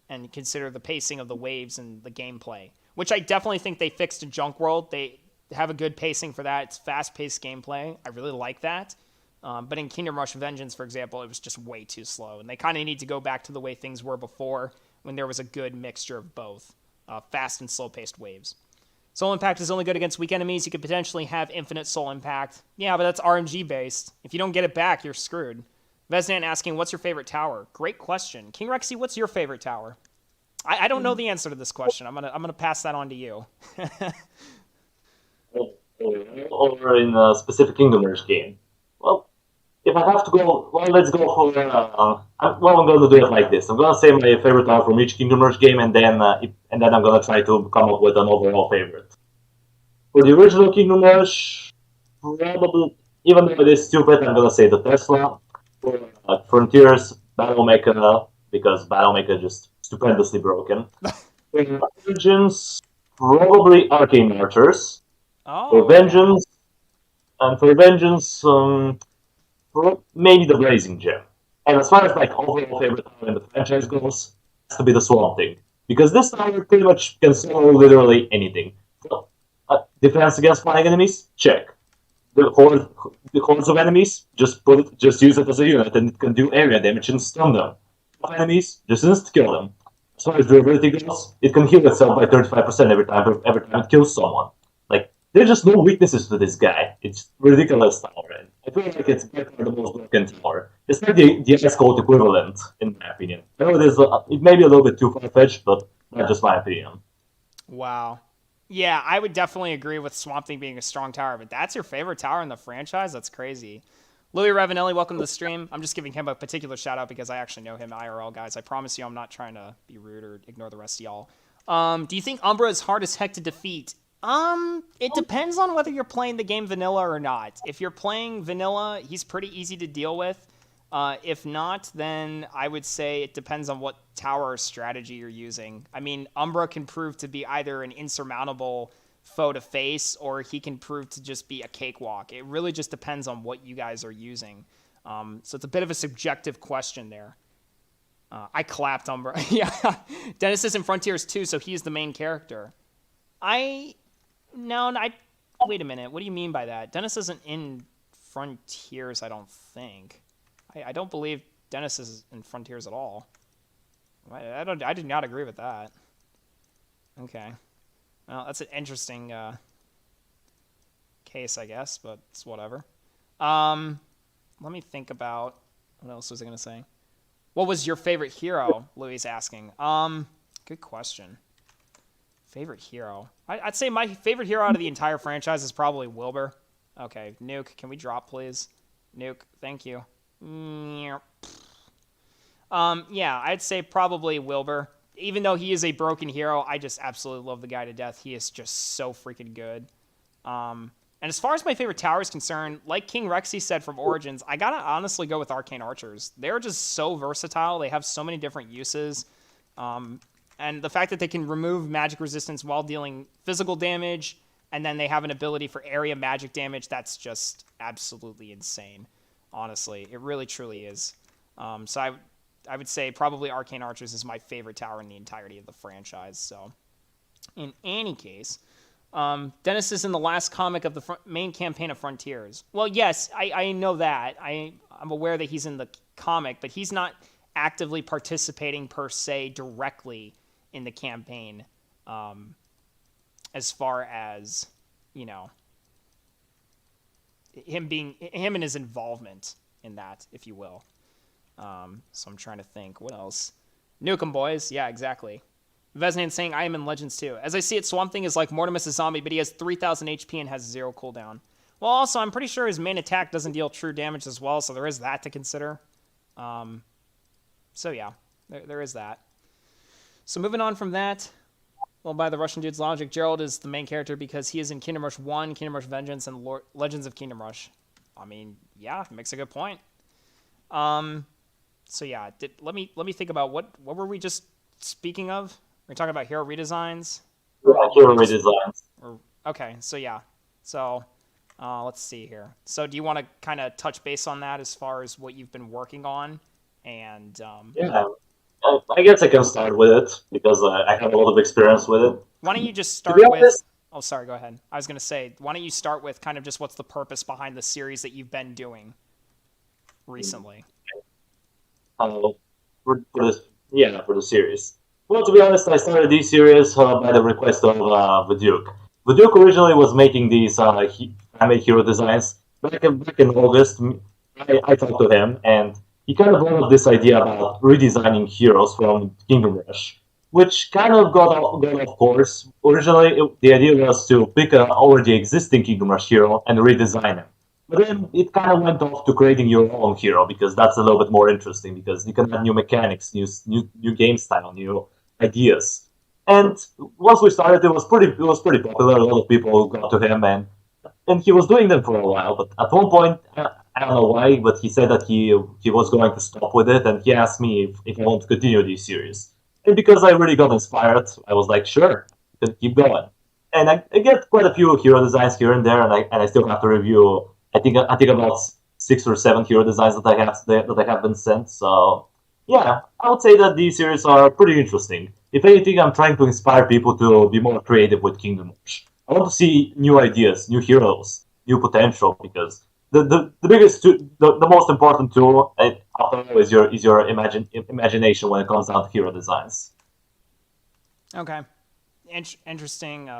and consider the pacing of the waves and the gameplay, which I definitely think they fixed in Junk World. They have a good pacing for that. It's fast-paced gameplay. I really like that. But in Kingdom Rush Vengeance, for example, it was just way too slow, and they kind of need to go back to the way things were before when there was a good mixture of both. Fast and slow-paced waves. Soul Impact is only good against weak enemies. You could potentially have infinite Soul Impact. Yeah, but that's RNG-based. If you don't get it back, you're screwed. Vesnan asking, what's your favorite tower? Great question. King Rexy, what's your favorite tower? I don't know the answer to this question. I'm gonna pass that on to you. Or in a specific Kingdom Rush game. Well, if I have to go, well, let's go for. I'm going to do it like this. I'm going to say my favorite tower from each Kingdom Rush game, and then I'm going to try to come up with an overall favorite. For the original Kingdom Rush, probably, even though it is stupid, I'm going to say the Tesla. For Frontiers, Battlemaker, because Battlemaker is just stupendously broken. For Origins, probably Arcane Martyrs. For Vengeance, maybe the Blazing Gem. And as far as overall favorite tower in the franchise goes, it has to be the Swamp Thing. because this tower pretty much can solo literally anything. So, defense against flying enemies, check. The hordes of enemies, just use it as a unit, and it can do area damage and stun them. Enemies, just insta kill them. As far as durability goes, it can heal itself by 35% every time it kills someone. Like, there's just no weaknesses to this guy. It's ridiculous tower, and I feel like it's by far the most broken tower. It's not the ice cold equivalent, in my opinion. I know it may be a little bit too far-fetched, but that's just my opinion. Wow. Yeah, I would definitely agree with Swamp Thing being a strong tower, but that's your favorite tower in the franchise? That's crazy. Louis Ravanelli, welcome to the stream. I'm just giving him a particular shout out because I actually know him IRL, guys. I promise you I'm not trying to be rude or ignore the rest of y'all. Do you think Umbra is hard as heck to defeat? It depends on whether you're playing the game vanilla or not. If you're playing vanilla, he's pretty easy to deal with. If not, then I would say it depends on what tower or strategy you're using. I mean, Umbra can prove to be either an insurmountable foe to face, or he can prove to just be a cakewalk. It really just depends on what you guys are using. So it's a bit of a subjective question there. I clapped Umbra. Yeah, Dennis is in Frontiers too, so he's the main character. Wait a minute. What do you mean by that? Dennis isn't in Frontiers, I don't think. I don't believe Dennis is in Frontiers at all. I do not agree with that. Okay. Well, that's an interesting case, I guess, but it's whatever. Let me think about what else was I going to say. What was your favorite hero? Louis is asking. Good question. Favorite hero? I'd say my favorite hero out of the entire franchise is probably Wilbur. Okay, Nuke, can we drop, please? Nuke, thank you. Yeah, I'd say probably Wilbur. Even though he is a broken hero, I just absolutely love the guy to death. He is just so freaking good. And as far as my favorite tower is concerned, like King Rexy said from Origins, I gotta honestly go with Arcane Archers. They're just so versatile. They have so many different uses. And the fact that they can remove magic resistance while dealing physical damage, and then they have an ability for area magic damage, that's just absolutely insane. Honestly, it really truly is. So I would say probably Arcane Archers is my favorite tower in the entirety of the franchise. So in any case, Dennis is in the last comic of the main campaign of Frontiers. Well, yes, I know that. I'm aware that he's in the comic, but he's not actively participating per se directly in the campaign, as far as, you know, him and his involvement in that, if you will. So I'm trying to think. What else? Nukem Boys. Yeah, exactly. Vesnan saying, I am in Legends too. As I see it, Swamp Thing is like Mortimus a zombie, but he has 3,000 HP and has 0 cooldown. Well, also, I'm pretty sure his main attack doesn't deal true damage as well, so there is that to consider. So yeah, there is that. So moving on from that, well, by the Russian dude's logic, Gerald is the main character because he is in Kingdom Rush 1, Kingdom Rush Vengeance, and Legends of Kingdom Rush. I mean, yeah, makes a good point. So yeah, let me think about what were we just speaking of? We're talking about hero redesigns. Yeah, hero redesigns. Okay, so yeah, so let's see here. So do you want to kind of touch base on that as far as what you've been working on? And yeah, I guess I can start with it because I have a lot of experience with it. Why don't you just start with? Oh, sorry. Go ahead. I was going to say, why don't you start with kind of just what's the purpose behind the series that you've been doing recently? For the series. Well, to be honest, I started this series by the request of the Duke. The Duke originally was making these anime hero designs. Back in August, I talked to him, and he kind of brought up this idea about redesigning heroes from Kingdom Rush, which kind of got off course. Originally, the idea was to pick an already existing Kingdom Rush hero and redesign him. But then it kind of went off to creating your own hero because that's a little bit more interesting because you can have new mechanics, new game style, new ideas. And once we started, it was pretty popular. A lot of people got to him, and he was doing them for a while. But at one point, I don't know why, but he said that he was going to stop with it, and he asked me if I want to continue this series. And because I really got inspired, I was like, sure, keep going. And I get quite a few hero designs here and there, and I still have to review. I think about 6 or 7 hero designs that I have been sent. So yeah, I would say that these series are pretty interesting. If anything, I'm trying to inspire people to be more creative with Kingdom Rush. I want to see new ideas, new heroes, new potential, because the biggest the most important tool after all is your imagination when it comes down to hero designs. Okay. Interesting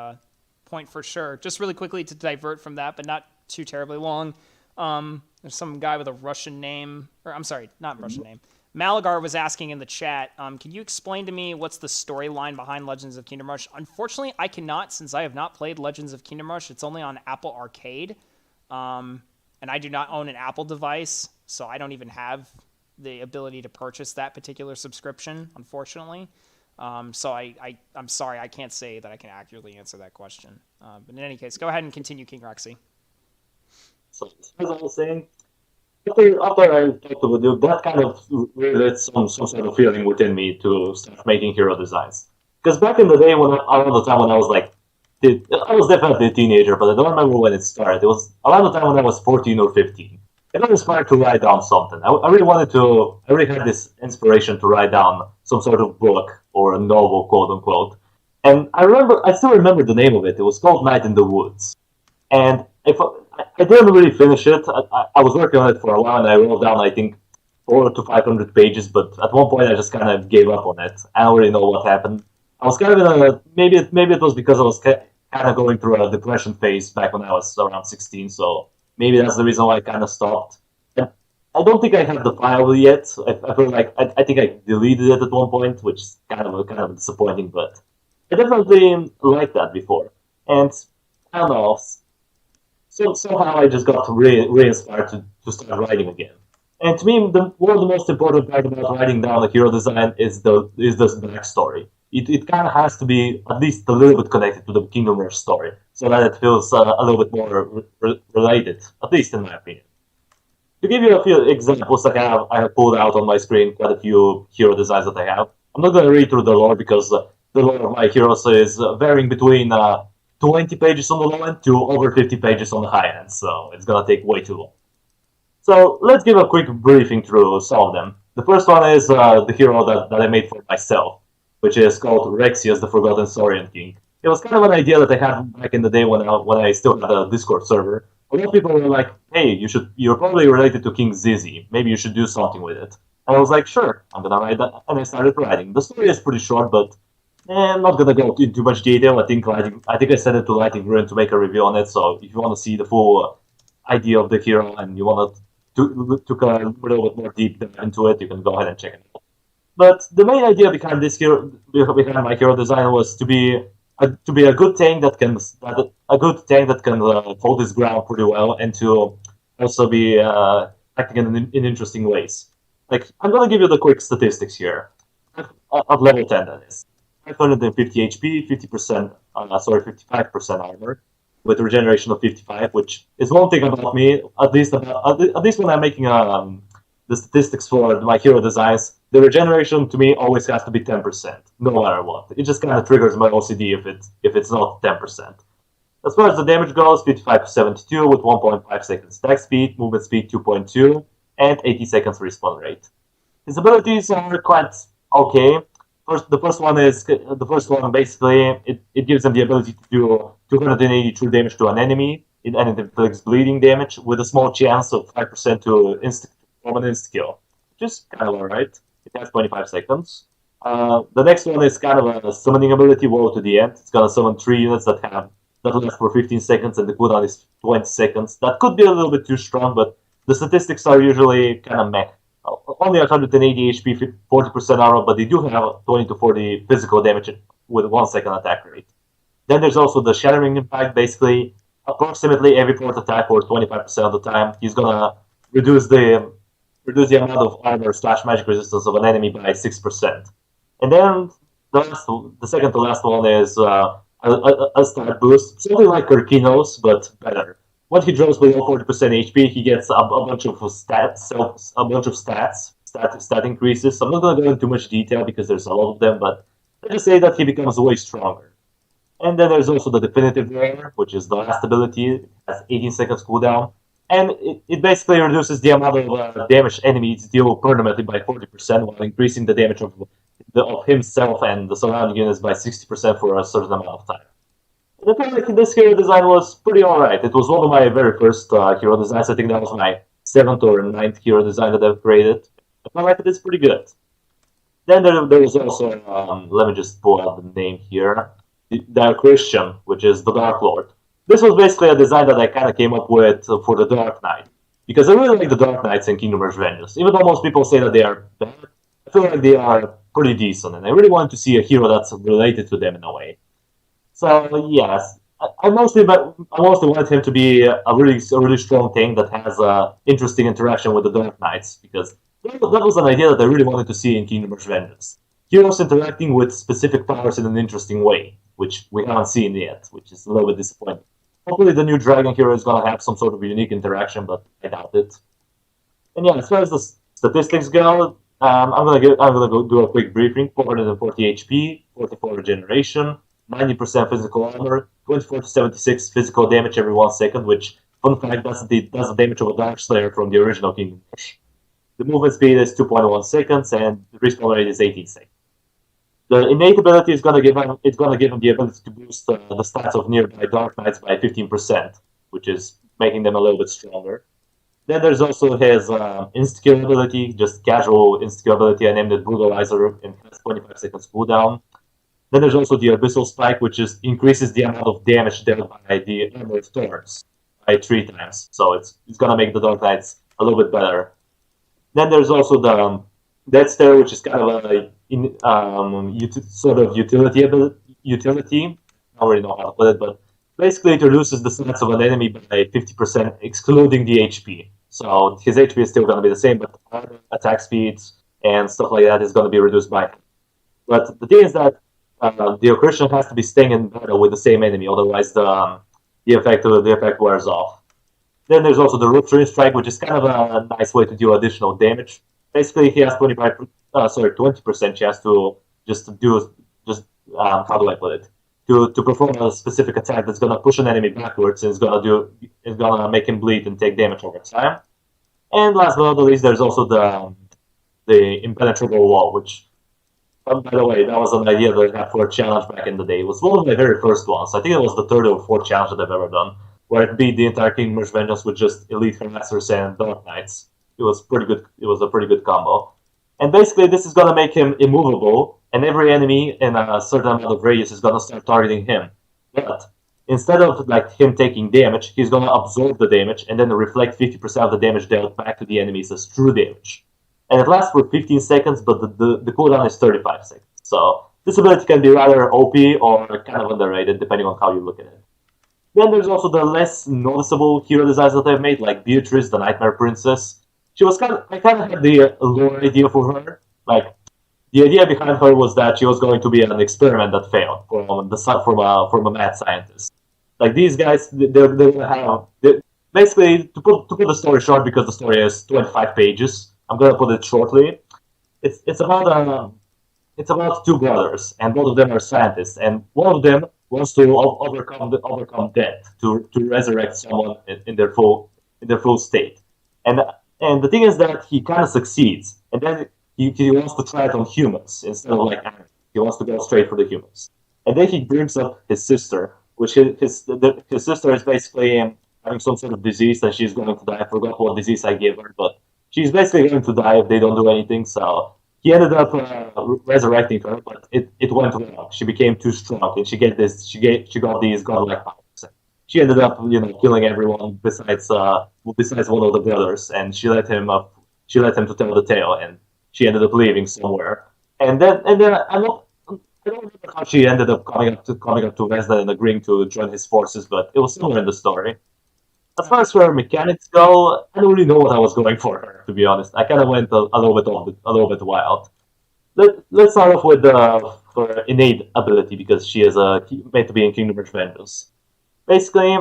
point for sure. Just really quickly to divert from that, but not too terribly long. There's some guy with a Russian name, or I'm sorry, not Russian name. Malagar was asking in the chat, can you explain to me what's the storyline behind Legends of Kingdom Rush? Unfortunately, I cannot, since I have not played Legends of Kingdom Rush. It's only on Apple Arcade, and I do not own an Apple device, so I don't even have the ability to purchase that particular subscription, unfortunately. So I'm sorry, I can't say that I can accurately answer that question. But in any case, go ahead and continue, King Rexy. So as I was saying, after I talked with you, that kind of related some sort of feeling within me to start making hero designs. Because back in the day, around the time when I was like, I was definitely a teenager, but I don't remember when it started. It was around the time when I was 14 or 15. I got inspired to write down something. I really wanted to. I really had this inspiration to write down some sort of book or a novel, quote unquote. And I still remember the name of it. It was called Night in the Woods. And if I didn't really finish it, I was working on it for a while, and I wrote down I think 400 to 500 pages. But at one point, I just kind of gave up on it. I don't really know what happened. I was kind of in a maybe it was because I was kind of going through a depression phase back when I was around 16. So maybe that's the reason why I kind of stopped. And I don't think I have the file yet. I feel like I think I deleted it at one point, which is kind of disappointing. But I definitely liked that before, and I don't know. So somehow I just got re-inspired to start writing again. And to me, one of the most important part about writing down a hero design is the backstory. It kind of has to be at least a little bit connected to the Kingdom Rush story, so that it feels a little bit more related, at least in my opinion. To give you a few examples, I have pulled out on my screen quite a few hero designs that I have. I'm not going to read through the lore because the lore of my heroes is varying between 20 pages on the low end to over 50 pages on the high end, so it's going to take way too long. So let's give a quick briefing through some of them. The first one is the hero that I made for myself, which is called Rexy as the Forgotten Saurian King. It was kind of an idea that I had back in the day when I still had a Discord server. A lot of people were like, "Hey, you're probably related to King Zizi. Maybe you should do something with it." And I was like, "Sure, I'm gonna write that." And I started writing. The story is pretty short, but I'm not gonna go into too much detail. I think I sent it to Lighting Rune to make a review on it. So if you want to see the full idea of the hero and you want to go a little bit more deep into it, you can go ahead and check it out. But the main idea behind behind my hero design was to be a good tank that can hold his ground pretty well, and to also be acting in interesting ways. Like I'm gonna give you the quick statistics here. At level 10, that is 550 HP, 50%, 55% armor, with regeneration of 55, which is one thing about me. At least when I'm making the statistics for my hero designs, the regeneration to me always has to be 10%, no matter what. It just kind of triggers my OCD if it's not 10%. As far as the damage goes, 55 to 72 with 1.5 seconds attack speed, movement speed 2.2, and 80 seconds respawn rate. His abilities are quite okay. The first one basically it gives them the ability to do 280 true damage to an enemy, and it inflicts bleeding damage with a small chance of 5% to from an insta kill, which is kind of alright. It has 25 seconds. The next one is kind of a summoning ability, Woe to the End. It's gonna summon 3 units that last for 15 seconds, and the cooldown is 20 seconds. That could be a little bit too strong, but the statistics are usually kind of meh. Only 180 HP, 40% armor, but they do have 20 to 40 physical damage with 1 second attack rate. Then there's also the Shattering Impact. Basically, approximately every fourth attack or 25% of the time, he's gonna reduce the amount of armor / magic resistance of an enemy by 6%. And then the second to last one is a stat boost, something like Kirkino's, but better. When he drops below 40% HP, he gets a bunch of stat increases. I'm not going to go into too much detail because there's a lot of them, but let's just say that he becomes way stronger. And then there's also the Definitive Roar, which is the last ability. It has 18 seconds cooldown. And it basically reduces the amount of damage enemies deal permanently by 40% while increasing the damage of of himself and the surrounding units by 60% for a certain amount of time. And I feel like this hero design was pretty alright. It was one of my very first hero designs. I think that was my seventh or ninth hero design that I've created. I feel like it is pretty good. Then there was also, let me just pull out the name here, the Christian, which is the Dark Lord. This was basically a design that I kind of came up with for the Dark Knight. Because I really like the Dark Knights in Kingdom Hearts Vengeance. Even though most people say that they are bad, I feel like they are pretty decent, and I really wanted to see a hero that's related to them in a way. So yes, I mostly wanted him to be a really strong thing that has interesting interaction with the Dark Knights because that was an idea that I really wanted to see in Kingdom Hearts Vengeance. Heroes interacting with specific powers in an interesting way, which we haven't seen yet, which is a little bit disappointing. Hopefully, the new Dragon hero is gonna have some sort of unique interaction, but I doubt it. And yeah, as far as the statistics go, I'm gonna go do a quick briefing. 440 HP, 44 regeneration, 90% physical armor, 24 to 76 physical damage every 1 second, which fun fact does the damage of a Dark Slayer from the original Kingdom. The movement speed is 2.1 seconds, and the respawn rate is 18 seconds. The innate ability is gonna give him the ability to boost the stats of nearby Dark Knights by 15%, which is making them a little bit stronger. Then there's also his insta-kill ability, just casual insta-kill ability. I named it Brutalizer and has 25 seconds cooldown. Then there's also the Abyssal Spike, which just increases the amount of damage dealt by the Armor of Thorns by 3 times. So it's gonna make the Dark Knights a little bit better. Then there's also the Death Stare, which is kind of a sort of utility. I don't really know how to put it, but basically it reduces the stats of an enemy by 50%, excluding the HP. So his HP is still going to be the same, but attack speeds and stuff like that is going to be reduced by. But the thing is that the Christian has to be staying in battle with the same enemy, otherwise the effect wears off. Then there's also the Rupturing Strike, which is kind of a nice way to deal additional damage. Basically, he has 20% chance to how do I put it? To perform a specific attack that's gonna push an enemy backwards and is gonna make him bleed and take damage over time. And last but not least, there's also the impenetrable wall, which by the way, that was an idea that I had for a challenge back in the day. It was one of my very first ones. I think it was the third or fourth challenge that I've ever done, where it beat the entire Kingdom Hearts Vengeance with just Elite Harassers and Dark Knights. It was pretty good. It was a pretty good combo. And basically, this is gonna make him immovable, and every enemy in a certain amount of radius is gonna start targeting him. But instead of like him taking damage, he's gonna absorb the damage and then reflect 50% of the damage dealt back to the enemies as true damage. And it lasts for 15 seconds, but the cooldown is 35 seconds. So this ability can be rather OP or kind of underrated, depending on how you look at it. Then there's also the less noticeable hero designs that I've made, like Beatrice, the Nightmare Princess. I kind of had the lore idea for her. Like, the idea behind her was that she was going to be an experiment that failed from a mad scientist. Like these guys, they're gonna have basically to put the story short because the story is 25 pages. I'm gonna put it shortly. It's about it's about two brothers, and both of them are scientists, and one of them wants to overcome death to resurrect someone in their full state. And and the thing is that he kind of succeeds, and then he wants to try it on humans instead of like animals. He wants to go straight for the humans, and then he brings up his sister, which his sister is basically having some sort of disease, and she's going to die. I forgot what disease I gave her, but she's basically going to die if they don't do anything. So he ended up resurrecting her, but it went wrong. She became too strong, and she got these godlike powers. She ended up, killing everyone besides one of the brothers, and she let him to tell the tale, and she ended up leaving somewhere. And then I don't remember how she ended up coming up to Vesda and agreeing to join his forces, but it was somewhere in the story. As far as her mechanics go, I don't really know what I was going for her, to be honest. I kind of went a little bit wild. Let's start off with her innate ability because she is made to be in Kingdom Hearts Vengeance. Basically,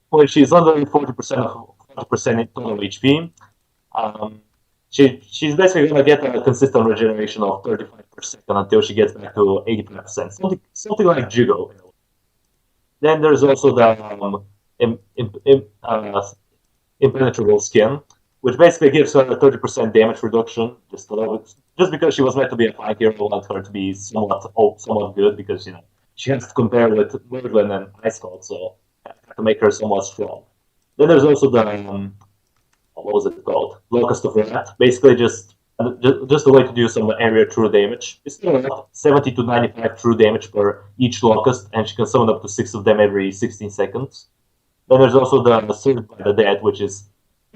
when she's under 40% total HP, um, she's basically gonna get a consistent regeneration of 35% until she gets back to 85%, something like Jugo. Then there's also the im, im, im, uh, impenetrable skin. which basically gives her a 30% damage reduction, just a little bit, just because she was meant to be a fight hero. I want her to be somewhat good because she has to compare with Merlin and Ice Cold, so I have to make her somewhat strong. Then there's also the what was it called? Locust of Wrath. Basically, just a way to do some area true damage. It's still a lot, 70 to 95 true damage per each locust, and she can summon up to 6 of them every 16 seconds. Then there's also the Served by the Dead, which is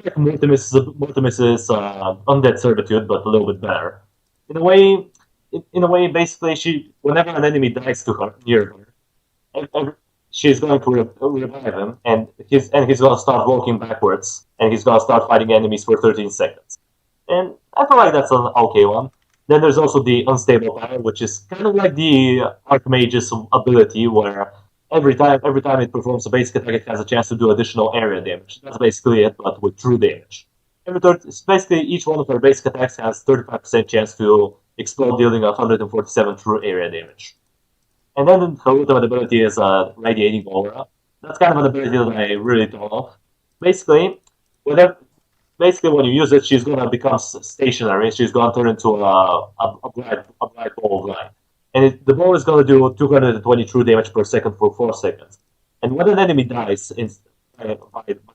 like Mortimis's undead servitude, but a little bit better. In a way, basically, she whenever an enemy dies to her near her, she's going to revive him, and he's going to start walking backwards, and he's going to start fighting enemies for 13 seconds. And I feel like that's an okay one. Then there's also the unstable power, which is kind of like the Archmage's ability, where every time it performs a basic attack, it has a chance to do additional area damage. That's basically it, but with true damage. Basically each one of her basic attacks has 35% chance to explode, dealing 147 true area damage. And then her ultimate ability is Radiating Aura. That's kind of an ability that I really don't love. Basically, whenever basically when you use it, she's gonna become stationary. She's gonna turn into a bright ball of light, and the ball is gonna do 220 true damage per second for 4 seconds. And when an enemy dies by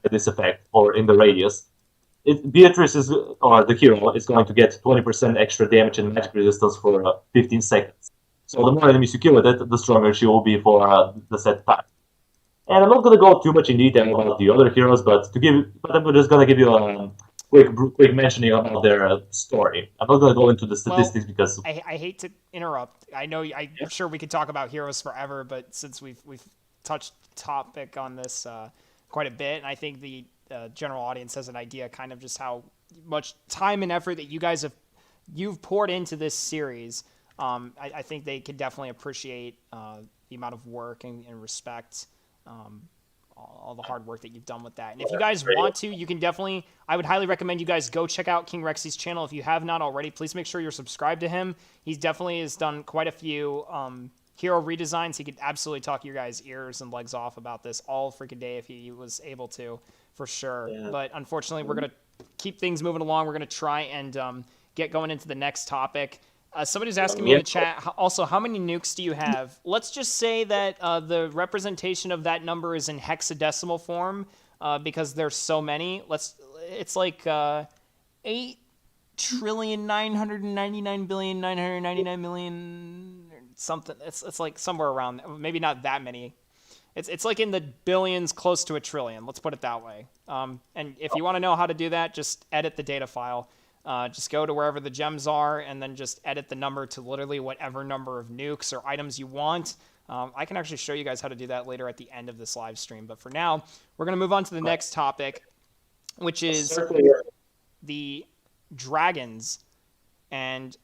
this effect or in the radius, Beatrice is or the hero is going to get 20% extra damage and magic resistance for 15 seconds. So the more enemies you kill with it, the stronger she will be for the set time. And I'm not going to go too much in detail about the other heroes, but I'm just going to give you a quick mentioning about their story. I'm not going to go into the Well, statistics because I hate to interrupt. I know I'm yeah, sure we could talk about heroes forever, but since we've touched topic on this quite a bit, and I think the general audience has an idea kind of just how much time and effort that you've poured into this series. I think they could definitely appreciate the amount of work and respect. Um, all the hard work that you've done with that. And if you guys want to, you can definitely, I would highly recommend you guys go check out King Rexy's channel. If you have not already, please make sure you're subscribed to him. He's definitely has done quite a few hero redesigns. He could absolutely talk your guys' ears and legs off about this all freaking day if he was able to, for sure. yeah. But unfortunately, we're going to keep things moving along. We're going to try and get going into the next topic. Somebody's asking me in Yeah. the chat, also, how many nukes do you have? Let's just say that the representation of that number is in hexadecimal form because there's so many. It's like 8,999,999,000,000 something. It's like somewhere around, maybe not that many. It's like in the billions, close to a trillion. Let's put it that way. And if you want to know how to do that, just edit the data file. Just go to wherever the gems are and then just edit the number to literally whatever number of nukes or items you want. I can actually show you guys how to do that later at the end of this live stream. But for now, we're going to move on to the next topic, which is the dragons and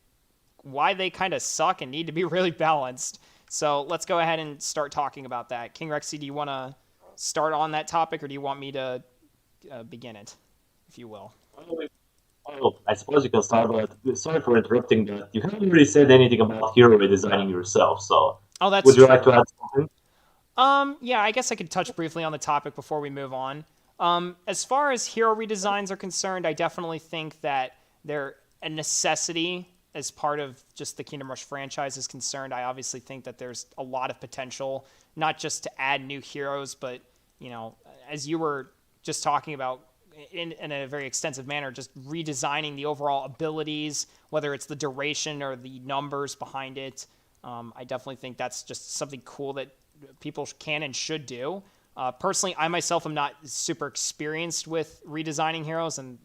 why they kind of suck and need to be really balanced. So let's go ahead and start talking about that. King Rexy, do you want to start on that topic or do you want me to begin it, if you will? Oh, I suppose you can start, but sorry for interrupting, but you haven't really said anything about hero redesigning yourself, so Oh, that's would you like to true. add something? Yeah, I guess I could touch briefly on the topic before we move on. As far as hero redesigns are concerned, I definitely think that they're a necessity as part of just the Kingdom Rush franchise is concerned. I obviously think that there's a lot of potential, not just to add new heroes, but, as you were just talking about in a very extensive manner, just redesigning the overall abilities, whether it's the duration or the numbers behind it. I definitely think that's just something cool that people can and should do. Personally, I myself am not super experienced with redesigning heroes, and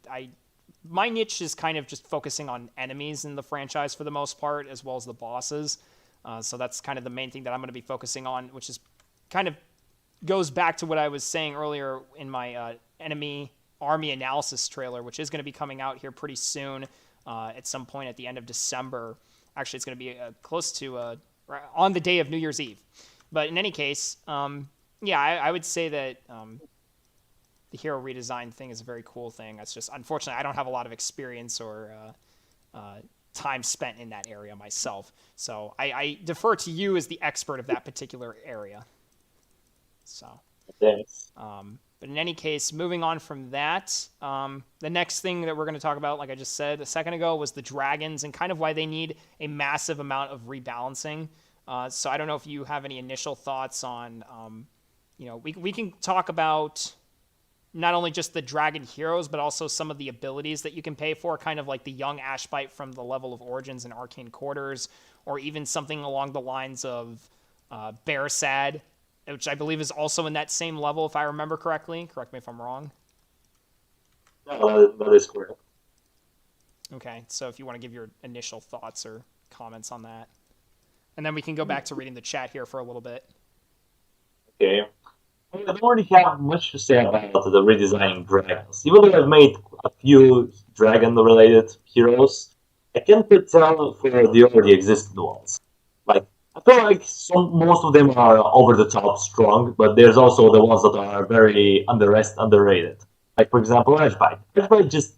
my niche is kind of just focusing on enemies in the franchise for the most part, as well as the bosses. So that's kind of the main thing that I'm going to be focusing on, which is kind of goes back to what I was saying earlier in my enemy army analysis trailer, which is going to be coming out here pretty soon at some point at the end of December. Actually, it's going to be close to on the day of New Year's Eve. But in any case, yeah, I would say that the hero redesign thing is a very cool thing. It's just, unfortunately, I don't have a lot of experience or time spent in that area myself. So I defer to you as the expert of that particular area. So, Thanks. But in any case, moving on from that, the next thing that we're going to talk about, like I just said a second ago, was the dragons and kind of why they need a massive amount of rebalancing. So I don't know if you have any initial thoughts on, we can talk about not only just the dragon heroes, but also some of the abilities that you can pay for, kind of like the young Ashbite from the Level of Origins and Arcane Quarters, or even something along the lines of Bearsad, which I believe is also in that same level, if I remember correctly. Correct me if I'm wrong. No, that is correct. Okay, so if you want to give your initial thoughts or comments on that. And then we can go back to reading the chat here for a little bit. Okay. I don't really have much to say about the redesigning dragons. Even though I've made a few dragon-related heroes, I can't tell for the already existing ones. Like, I feel like most of them are over the top strong, but there's also the ones that are very underrated. Like for example, Ashbite. Ashbite just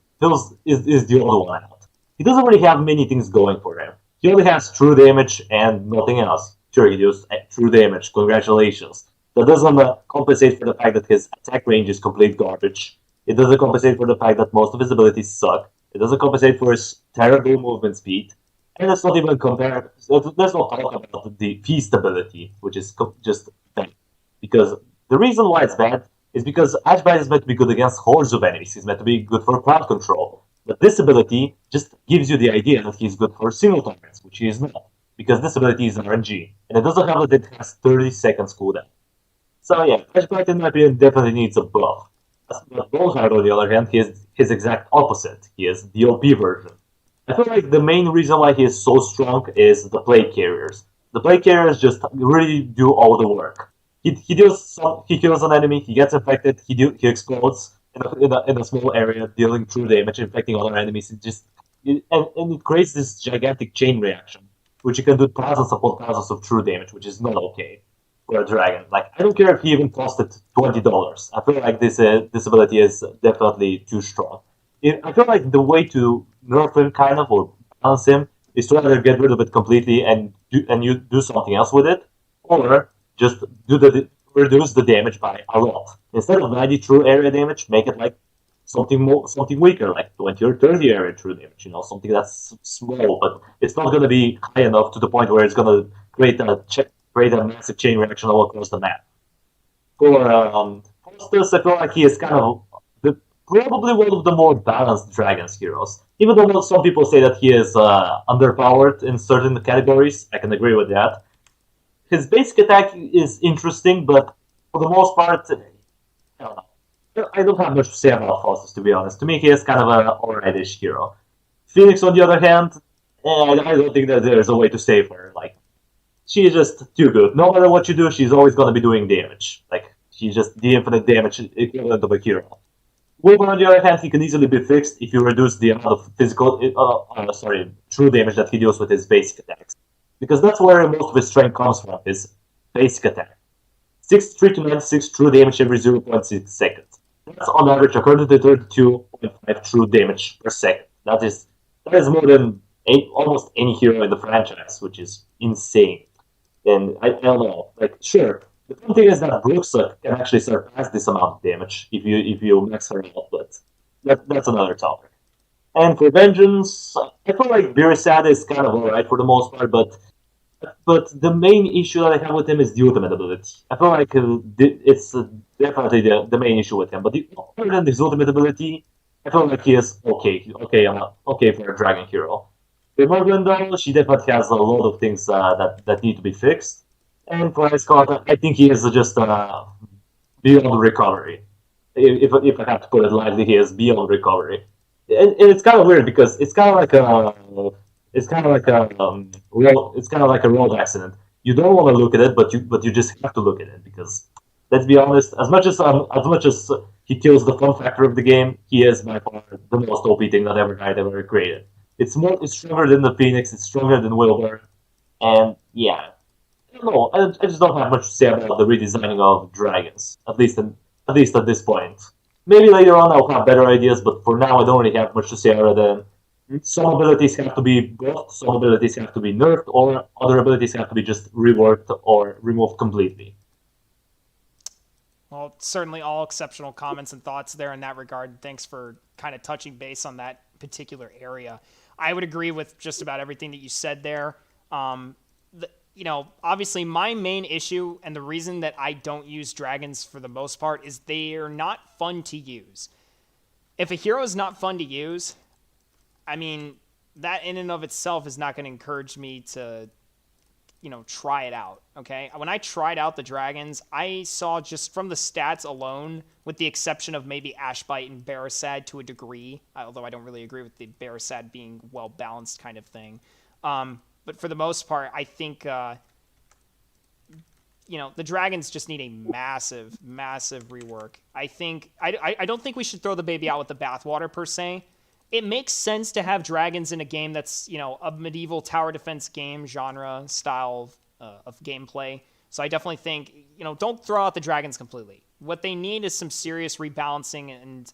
is the old one out. He doesn't really have many things going for him. He only has true damage and nothing else. Sure, he does true damage. Congratulations. That doesn't compensate for the fact that his attack range is complete garbage. It doesn't compensate for the fact that most of his abilities suck. It doesn't compensate for his terrible movement speed. And let's not even compare. Let's not talk about the feast ability, which is just bad. Because the reason why it's bad is because Ashbite is meant to be good against hordes of enemies. He's meant to be good for crowd control. But this ability just gives you the idea that he's good for single targets, which he is not. Because this ability is RNG, and it doesn't have that it has 30 seconds cooldown. So yeah, Ashbite in my opinion definitely needs a buff. But Bullheart on the other hand, he is his exact opposite. He is the OP version. I feel like the main reason why he is so strong is the plague carriers. The plague carriers just really do all the work. He kills an enemy, he gets infected, he explodes in a small area, dealing true damage, infecting other enemies. And it creates this gigantic chain reaction, which you can do thousands upon thousands of true damage, which is not okay for a dragon. Like I don't care if he even costed $20. I feel like this ability is definitely too strong. I feel like the way to nerf him, kind of, or balance him, is to either get rid of it completely and you do something else with it, or just reduce the damage by a lot. Instead of 90 true area damage, make it like something weaker, like 20 or 30 area true damage. Something that's small, but it's not going to be high enough to the point where it's going to create a massive chain reaction all across the map. For Faustus, I feel like he is kind of probably one of the more balanced Dragons heroes. Even though some people say that he is underpowered in certain categories, I can agree with that. His basic attack is interesting, but for the most part, I don't know. I don't have much to say about Faustus, to be honest. To me, he is kind of an alright-ish hero. Phoenix, on the other hand, I don't think that there's a way to save her. Like, she is just too good. No matter what you do, she's always going to be doing damage. Like, she's just the infinite damage equivalent of a hero. Wilbur, on the other hand, he can easily be fixed if you reduce the amount of true damage that he deals with his basic attacks. Because that's where most of his strength comes from, his basic attack. 63 to 96 true damage every 0.6 seconds. That's on average according to 32.5 true damage per second. That is more than almost any hero in the franchise, which is insane. And I don't know, like, sure, the fun thing is that Brooks can actually surpass this amount of damage if you max her out, but that's another topic. And for Vengeance, I feel like Beersad is kind of alright for the most part, but the main issue that I have with him is the ultimate ability. I feel like it's definitely the main issue with him. But other than his ultimate ability, I feel like he is okay for a dragon hero. For Morgan, though, she definitely has a lot of things that need to be fixed. And for Scott, I think he is just beyond recovery. If I have to put it lightly, he is beyond recovery. And it's kind of weird because it's kind of like a road accident. You don't want to look at it, but you just have to look at it because let's be honest. As much as he kills the fun factor of the game, he is by far the most OP thing that ever created. It's stronger than the Phoenix. It's stronger than Wilbur, and yeah, I don't know. I just don't have much to say about the redesigning of dragons. At least at this point. Maybe later on I'll have better ideas, but for now I don't really have much to say other than some abilities have to be buffed, some abilities have to be nerfed, or other abilities have to be just reworked or removed completely. Well, certainly all exceptional comments and thoughts there in that regard. Thanks for kind of touching base on that particular area. I would agree with just about everything that you said there. Um, Obviously, my main issue and the reason that I don't use dragons for the most part is they are not fun to use. If a hero is not fun to use, I mean, that in and of itself is not going to encourage me to try it out. Okay. When I tried out the dragons, I saw just from the stats alone, with the exception of maybe Ashbite and Barasad to a degree, although I don't really agree with the Barasad being well balanced kind of thing. But for the most part, I think, the dragons just need a massive, massive rework. I don't think we should throw the baby out with the bathwater per se. It makes sense to have dragons in a game that's, a medieval tower defense game genre style of gameplay. So I definitely think, don't throw out the dragons completely. What they need is some serious rebalancing and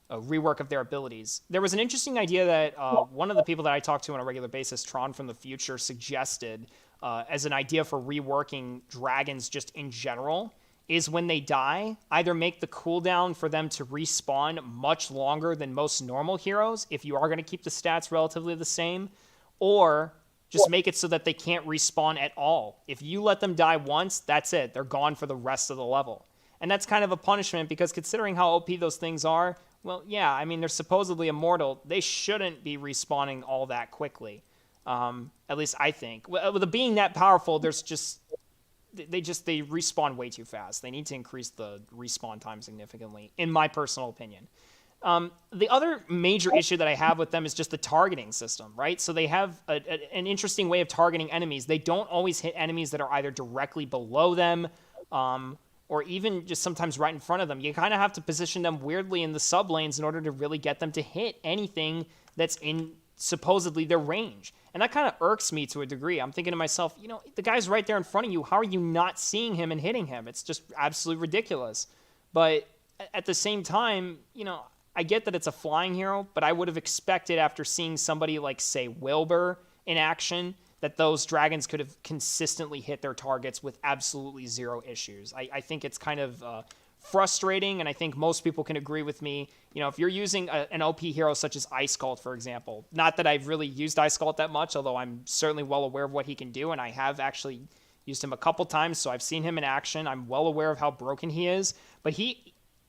a rework of their abilities. There was an interesting idea that one of the people that I talk to on a regular basis, Tron from the Future, suggested as an idea for reworking dragons just in general, is when they die, either make the cooldown for them to respawn much longer than most normal heroes, if you are going to keep the stats relatively the same, or just make it so that they can't respawn at all. If you let them die once, that's it. They're gone for the rest of the level. And that's kind of a punishment because considering how OP those things are, well, yeah, I mean, they're supposedly immortal. They shouldn't be respawning all that quickly. At least I think. With it being that powerful, there's just they respawn way too fast. They need to increase the respawn time significantly, in my personal opinion. The other major issue that I have with them is just the targeting system, right? So they have an interesting way of targeting enemies. They don't always hit enemies that are either directly below them or even just sometimes right in front of them. You kind of have to position them weirdly in the sub lanes in order to really get them to hit anything that's in supposedly their range. And that kind of irks me to a degree. I'm thinking to myself, the guy's right there in front of you. How are you not seeing him and hitting him? It's just absolutely ridiculous. But at the same time, I get that it's a flying hero, but I would have expected after seeing somebody like, say, Wilbur in action, that those dragons could have consistently hit their targets with absolutely zero issues. I think it's kind of frustrating, and I think most people can agree with me. If you're using an OP hero such as Ice Cult, for example, not that I've really used Ice Cult that much, although I'm certainly well aware of what he can do, and I have actually used him a couple times, so I've seen him in action. I'm well aware of how broken he is, but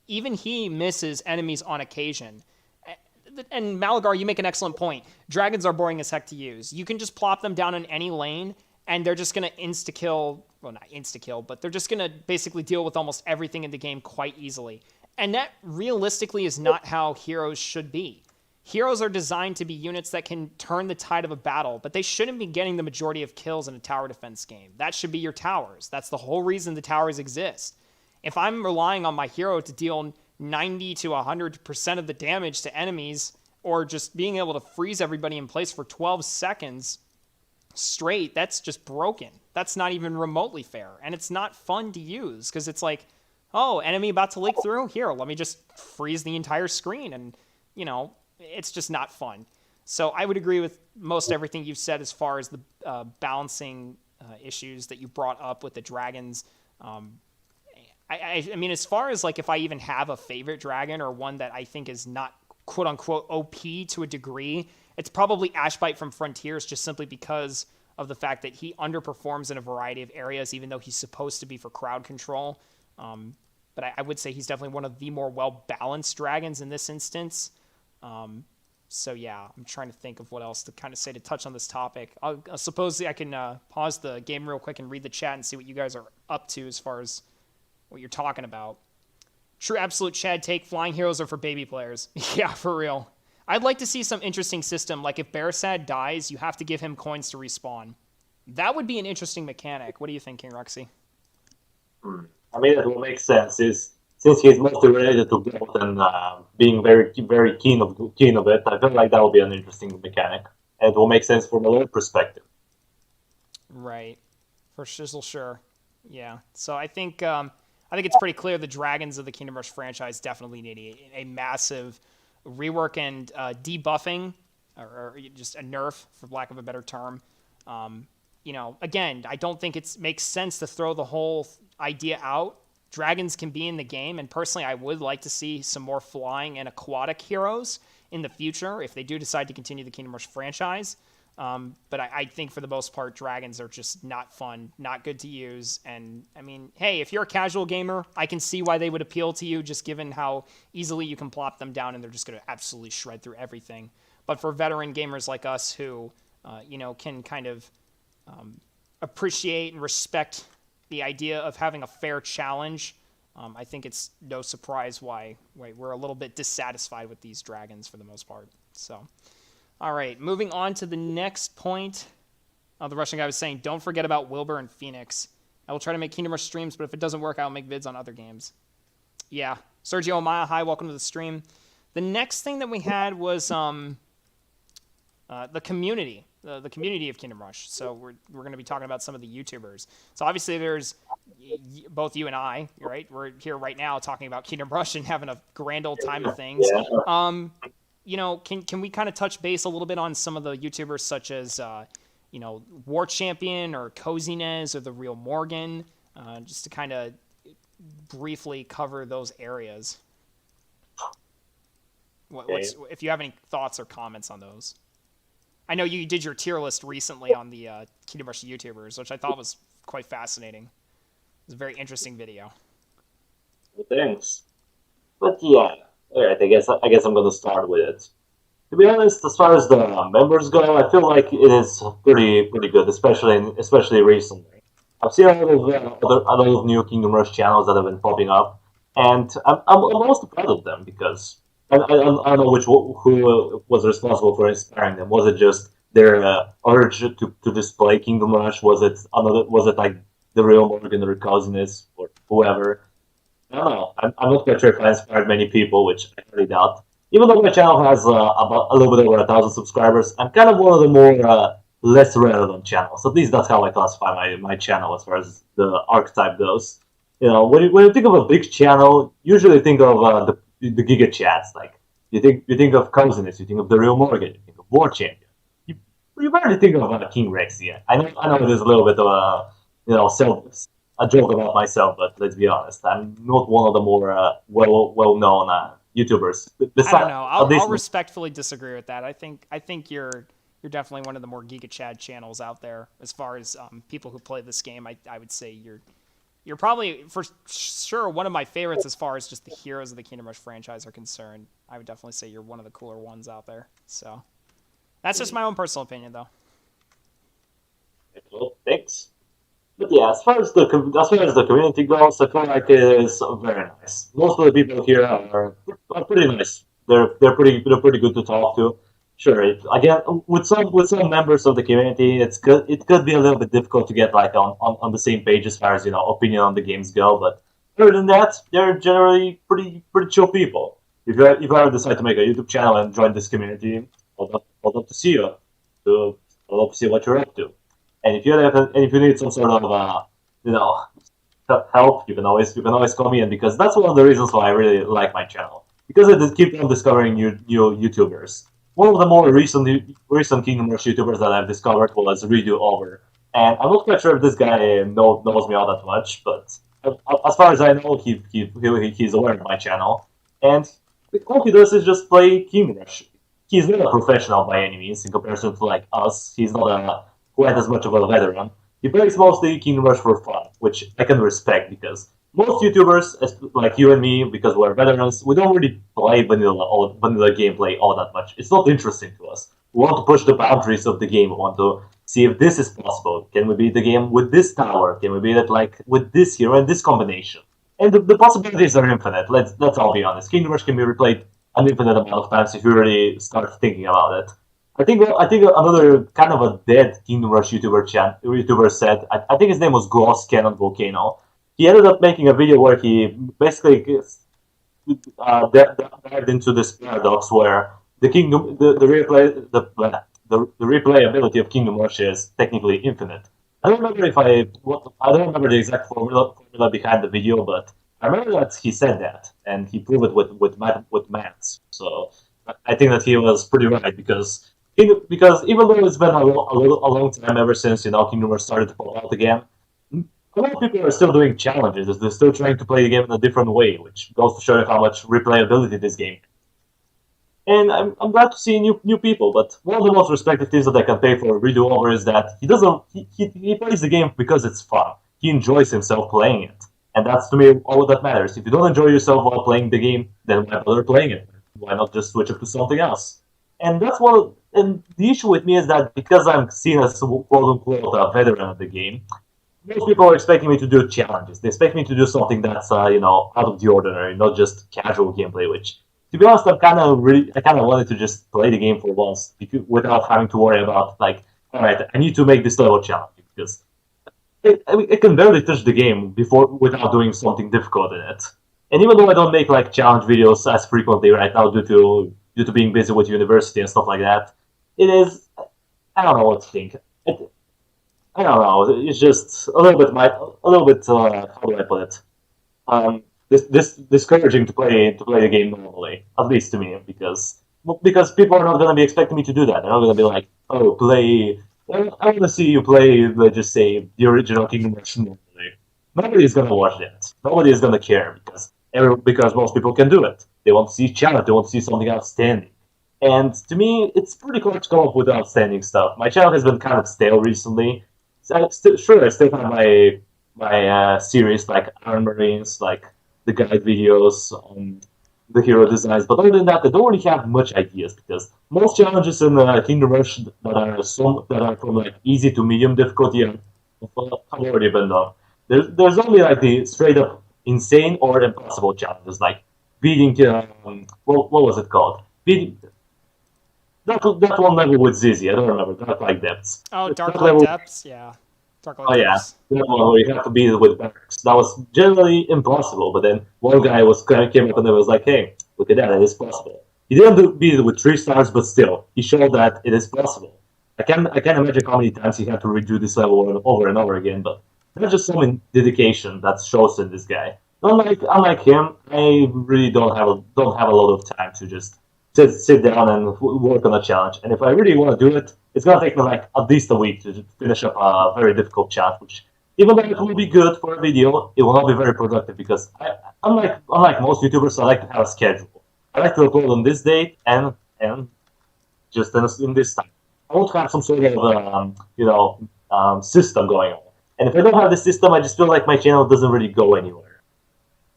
even he misses enemies on occasion. And Malagar, you make an excellent point. Dragons are boring as heck to use. You can just plop them down in any lane, and they're just going to insta-kill. Well, not insta-kill, but they're just going to basically deal with almost everything in the game quite easily. And that realistically is not how heroes should be. Heroes are designed to be units that can turn the tide of a battle, but they shouldn't be getting the majority of kills in a tower defense game. That should be your towers. That's the whole reason the towers exist. If I'm relying on my hero to deal 90 to 100% of the damage to enemies, or just being able to freeze everybody in place for 12 seconds straight, that's just broken. That's not even remotely fair. And it's not fun to use because it's like, oh, enemy about to leak through? Here, let me just freeze the entire screen. And, it's just not fun. So I would agree with most everything you've said as far as the balancing issues that you brought up with the dragons. I mean, as far as like if I even have a favorite dragon or one that I think is not quote unquote OP to a degree, it's probably Ashbite from Frontiers, just simply because of the fact that he underperforms in a variety of areas, even though he's supposed to be for crowd control. But I would say he's definitely one of the more well-balanced dragons in this instance. So yeah, I'm trying to think of what else to kind of say to touch on this topic. Supposedly I can pause the game real quick and read the chat and see what you guys are up to as far as what you're talking about. True absolute Chad take, flying heroes are for baby players. Yeah, for real. I'd like to see some interesting system, like if Barasad dies, you have to give him coins to respawn. That would be an interesting mechanic. What are you thinking, Rexy? I mean, it will make sense. Since he's mostly related to growth and being very, very keen of it, I feel like that will be an interesting mechanic, and it will make sense from a lore perspective. Right, for shizzle, sure. Yeah. So I think it's pretty clear the Dragons of the Kingdom Rush franchise definitely need a massive rework and debuffing, or just a nerf, for lack of a better term. Again, I don't think it makes sense to throw the whole idea out dragons can be in the game. And personally, I would like to see some more flying and aquatic heroes in the future if they do decide to continue the Kingdom Rush franchise. But I think for the most part, dragons are just not fun, not good to use. And I mean, hey, if you're a casual gamer, I can see why they would appeal to you, just given how easily you can plop them down and they're just going to absolutely shred through everything. But for veteran gamers like us who, can kind of appreciate and respect the idea of having a fair challenge, I think it's no surprise why we're a little bit dissatisfied with these dragons for the most part. So. All right, moving on to the next point. The Russian guy was saying, don't forget about Wilbur and Phoenix. I will try to make Kingdom Rush streams, but if it doesn't work, I'll make vids on other games. Yeah. Sergio Amaya, hi, welcome to the stream. The next thing that we had was the community, the community of Kingdom Rush. So we're going to be talking about some of the YouTubers. So obviously there's both you and I, right? We're here right now talking about Kingdom Rush and having a grand old time of things. Can we kind of touch base a little bit on some of the YouTubers such as, War Champion or Coziness or The Real Morgan, just to kind of briefly cover those areas? If you have any thoughts or comments on those? I know you did your tier list recently on the Kingdom Rush YouTubers, which I thought was quite fascinating. It was a very interesting video. Thanks. But yeah. Alright, I guess I'm gonna start with it. To be honest, as far as the members go, I feel like it is pretty good, especially recently. I've seen a lot of new Kingdom Rush channels that have been popping up, and I'm most proud of them because I don't know who was responsible for inspiring them. Was it just their urge to display Kingdom Rush? Was it like the real Morgan or Cousins or whoever? I don't know. I'm not quite sure if I inspired many people, which I really doubt. Even though my channel has about a little bit over 1,000 subscribers, I'm kind of one of the more less relevant channels. At least that's how I classify my channel as far as the archetype goes. When you think of a big channel, usually think of the Giga Chats. Like you think of Cousins, you think of the Real Morgan, you think of War Champion. You barely think of King Rexy. I know it is a little bit of a joke about myself, but let's be honest, I'm not one of the more well-known YouTubers. I don't know. I'll respectfully disagree with that. I think you're definitely one of the more Giga Chad channels out there as far as people who play this game. I would say you're probably for sure one of my favorites as far as just the heroes of the Kingdom Rush franchise are concerned. I would definitely say you're one of the cooler ones out there. So that's just my own personal opinion, though. Well, thanks. But yeah, as far as the community goes, I feel like it is very nice. Most of the people here are pretty nice. They're pretty good to talk to. Sure, again, with some members of the community, it could be a little bit difficult to get like on the same page as far as opinion on the games go. But other than that, they're generally pretty chill people. If you ever decide to make a YouTube channel and join this community, I'd love to see you. I'd love to see what you're up to. And if you need some sort of help, you can always call me in, because that's one of the reasons why I really like my channel, because I just keep on discovering new YouTubers. One of the more recent Kingdom Rush YouTubers that I've discovered was Redo Over, and I'm not quite sure if this guy knows me all that much, but as far as I know, he's aware of my channel, and all he does is just play Kingdom Rush. He's not a professional by any means in comparison to like us. He's not quite as much of a veteran. He plays mostly Kingdom Rush for fun, which I can respect, because most YouTubers, like you and me, because we're veterans, we don't really play vanilla gameplay all that much. It's not interesting to us. We want to push the boundaries of the game. We want to see if this is possible. Can we beat the game with this tower? Can we beat it like with this hero and this combination? And the possibilities are infinite. Let's all be honest. Kingdom Rush can be replayed an infinite amount of times if you really start thinking about it. I think another kind of a dead Kingdom Rush YouTuber said, I think his name was Gloss Cannon Volcano. He ended up making a video where he basically dived into this paradox where the replayability of Kingdom Rush is technically infinite. I don't remember the exact formula behind the video, but I remember that he said that, and he proved it with maths. So I think that he was pretty right, because even though it's been a long time ever since Kingdom Rush started to pop out again, a lot of people are still doing challenges. They're still trying to play the game in a different way, which goes to show you how much replayability this game. And I'm glad to see new people. But one of the most respected things that I can pay for a redo over is that he plays the game because it's fun. He enjoys himself playing it, and that's to me all that matters. If you don't enjoy yourself while playing the game, then why bother playing it? Why not just switch it to something else? And that's what. And the issue with me is that because I'm seen as quote unquote a veteran of the game, most people are expecting me to do challenges. They expect me to do something that's out of the ordinary, not just casual gameplay. Which, to be honest, I kind of wanted to just play the game for once without having to worry about like, all right, I need to make this level challenging because it can barely touch the game before without doing something difficult in it. And even though I don't make like challenge videos as frequently right now due to being busy with university and stuff like that, it is I don't know what to think. I don't know. It's just a little bit. How do I put it? This discouraging to play the game normally, at least to me, because people are not going to be expecting me to do that. They're not going to be like, oh, play. I want to see you play. Let's just say the original Kingdom Rush normally. Nobody is going to watch that. Nobody is going to care because most people can do it. They want to see challenge. They want to see something outstanding. And to me, it's pretty cool to come up with outstanding stuff. My channel has been kind of stale recently. So I still have my series like Iron Marines, like the guide videos on the hero designs. But other than that, I don't really have much ideas because most challenges in Kingdom Rush that are from like easy to medium difficulty have already been done. There's only like the straight up insane or impossible challenges like beating what was it called? Beating that one level with Zizi, I don't remember. Dark Like Depths. Oh, That Darklight level Depths, yeah, Darklight Oh yeah, Depths. that one where you have to beat it with barracks. That was generally impossible, but then one guy came up and was like, "Hey, look at that! It is possible." He didn't beat it with 3 stars, but still, he showed that it is possible. I can't imagine how many times he had to redo this level over and over again, but there's just some dedication that shows in this guy. Unlike him, I really don't have a lot of time to just sit down and work on a challenge. And if I really want to do it, it's gonna take me like at least a week to finish up a very difficult challenge. Which, even though it will be good for a video, it will not be very productive because unlike most YouTubers, I like to have a schedule. I like to upload on this date and just in this time. I want to have some sort of system going on. And if I don't have the system, I just feel like my channel doesn't really go anywhere.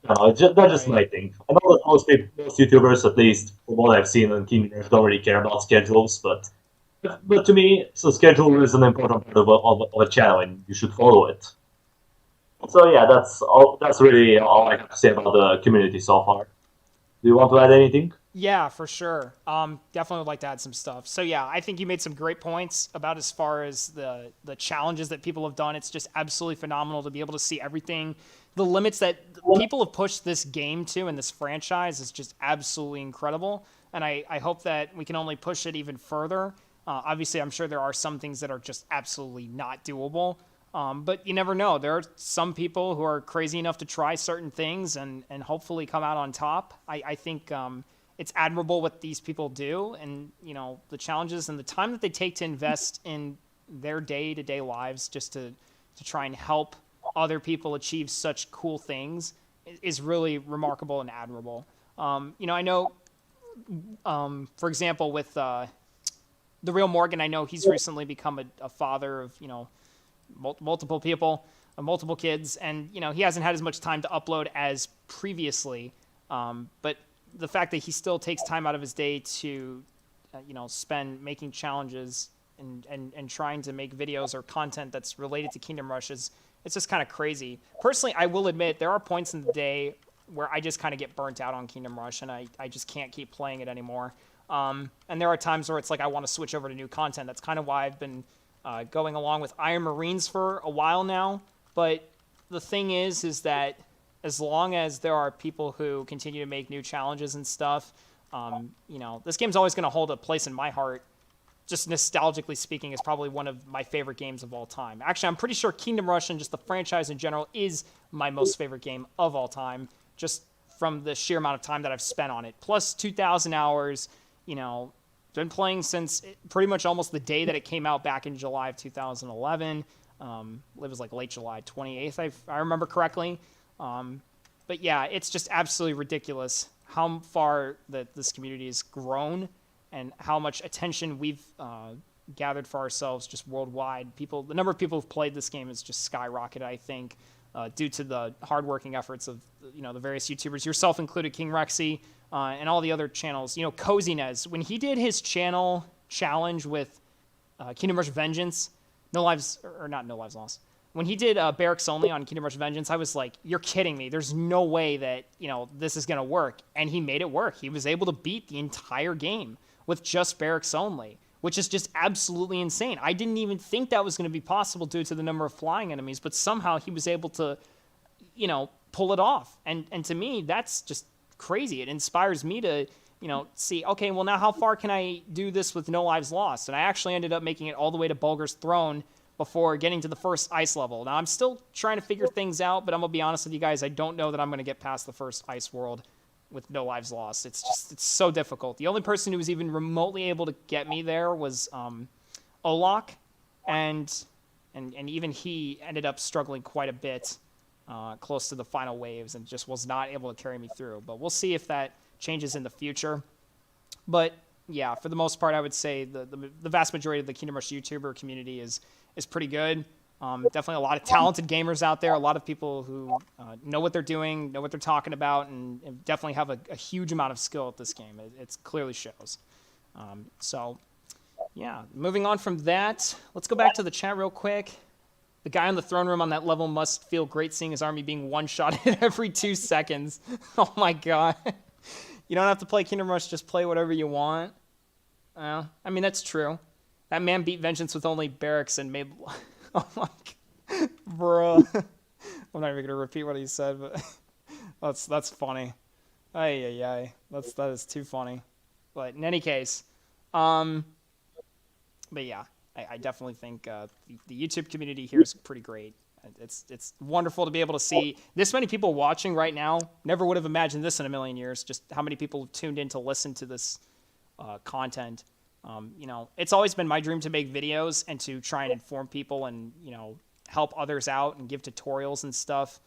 That's just Right. my thing. I know that most YouTubers, at least from what I've seen on Kingdom Hearts, don't really care about schedules, but to me, so schedule is an important part of a channel, and you should follow it. So yeah, that's all. That's really all I have to say about the community so far. Do you want to add anything? Yeah, for sure. Definitely would like to add some stuff. So yeah, I think you made some great points about as far as the challenges that people have done. It's just absolutely phenomenal to be able to see everything. The limits that people have pushed this game to and this franchise is just absolutely incredible. And I hope that we can only push it even further. Obviously, I'm sure there are some things that are just absolutely not doable. But you never know. There are some people who are crazy enough to try certain things and hopefully come out on top. I think it's admirable what these people do, and the challenges and the time that they take to invest in their day-to-day lives just to try and help other people achieve such cool things is really remarkable and admirable. I know, for example, with the real Morgan, I know he's recently become a father of multiple people, multiple kids, and he hasn't had as much time to upload as previously. But the fact that he still takes time out of his day to, spend making challenges and trying to make videos or content that's related to Kingdom Rush it's just kind of crazy. Personally, I will admit there are points in the day where I just kind of get burnt out on Kingdom Rush and I just can't keep playing it anymore. And there are times where it's like I want to switch over to new content. That's kind of why I've been going along with Iron Marines for a while now. But the thing is that as long as there are people who continue to make new challenges and stuff, this game's always going to hold a place in my heart. Just nostalgically speaking, is probably one of my favorite games of all time. Actually, I'm pretty sure Kingdom Rush and just the franchise in general is my most favorite game of all time, just from the sheer amount of time that I've spent on it. Plus 2,000 hours, been playing since pretty much almost the day that it came out back in July of 2011. It was like late July 28th, if I remember correctly. But yeah, it's just absolutely ridiculous how far that this community has grown and how much attention we've gathered for ourselves just worldwide. The number of people who've played this game has just skyrocketed, I think, due to the hardworking efforts of the various YouTubers, yourself included, King Rexy, and all the other channels. Cozinez, when he did his channel challenge with Kingdom Rush Vengeance, No Lives, or not No Lives Lost. When he did Barracks Only on Kingdom Rush Vengeance, I was like, you're kidding me. There's no way that, this is going to work. And he made it work. He was able to beat the entire game with just Barracks Only, which is just absolutely insane. I didn't even think that was going to be possible due to the number of flying enemies, but somehow he was able to, pull it off. And to me, that's just crazy. It inspires me to, see, okay, well, now how far can I do this with no lives lost? And I actually ended up making it all the way to Bulgar's Throne before getting to the first ice level. Now, I'm still trying to figure things out, but I'm going to be honest with you guys, I don't know that I'm going to get past the first ice world with no lives lost. It's so difficult. The only person who was even remotely able to get me there was Olak, and even he ended up struggling quite a bit close to the final waves and just was not able to carry me through. But we'll see if that changes in the future. But yeah, for the most part, I would say the vast majority of the Kingdom Rush YouTuber community is pretty good. Definitely a lot of talented gamers out there, a lot of people who know what they're doing, know what they're talking about, and definitely have a huge amount of skill at this game. It clearly shows. So, yeah, moving on from that, let's go back to the chat real quick. The guy in the throne room on that level must feel great seeing his army being one-shotted every 2 seconds. Oh my god. You don't have to play Kingdom Rush, just play whatever you want. I mean, that's true. That man beat Vengeance with only barracks and made... Oh my god. Bro. I'm not even going to repeat what he said, but that's funny. Ay. That is too funny. But in any case, but yeah, I definitely think the YouTube community here is pretty great. It's wonderful to be able to see this many people watching right now. Never would have imagined this in a million years, just how many people tuned in to listen to this content. It's always been my dream to make videos and to try and inform people and, help others out and give tutorials and stuff.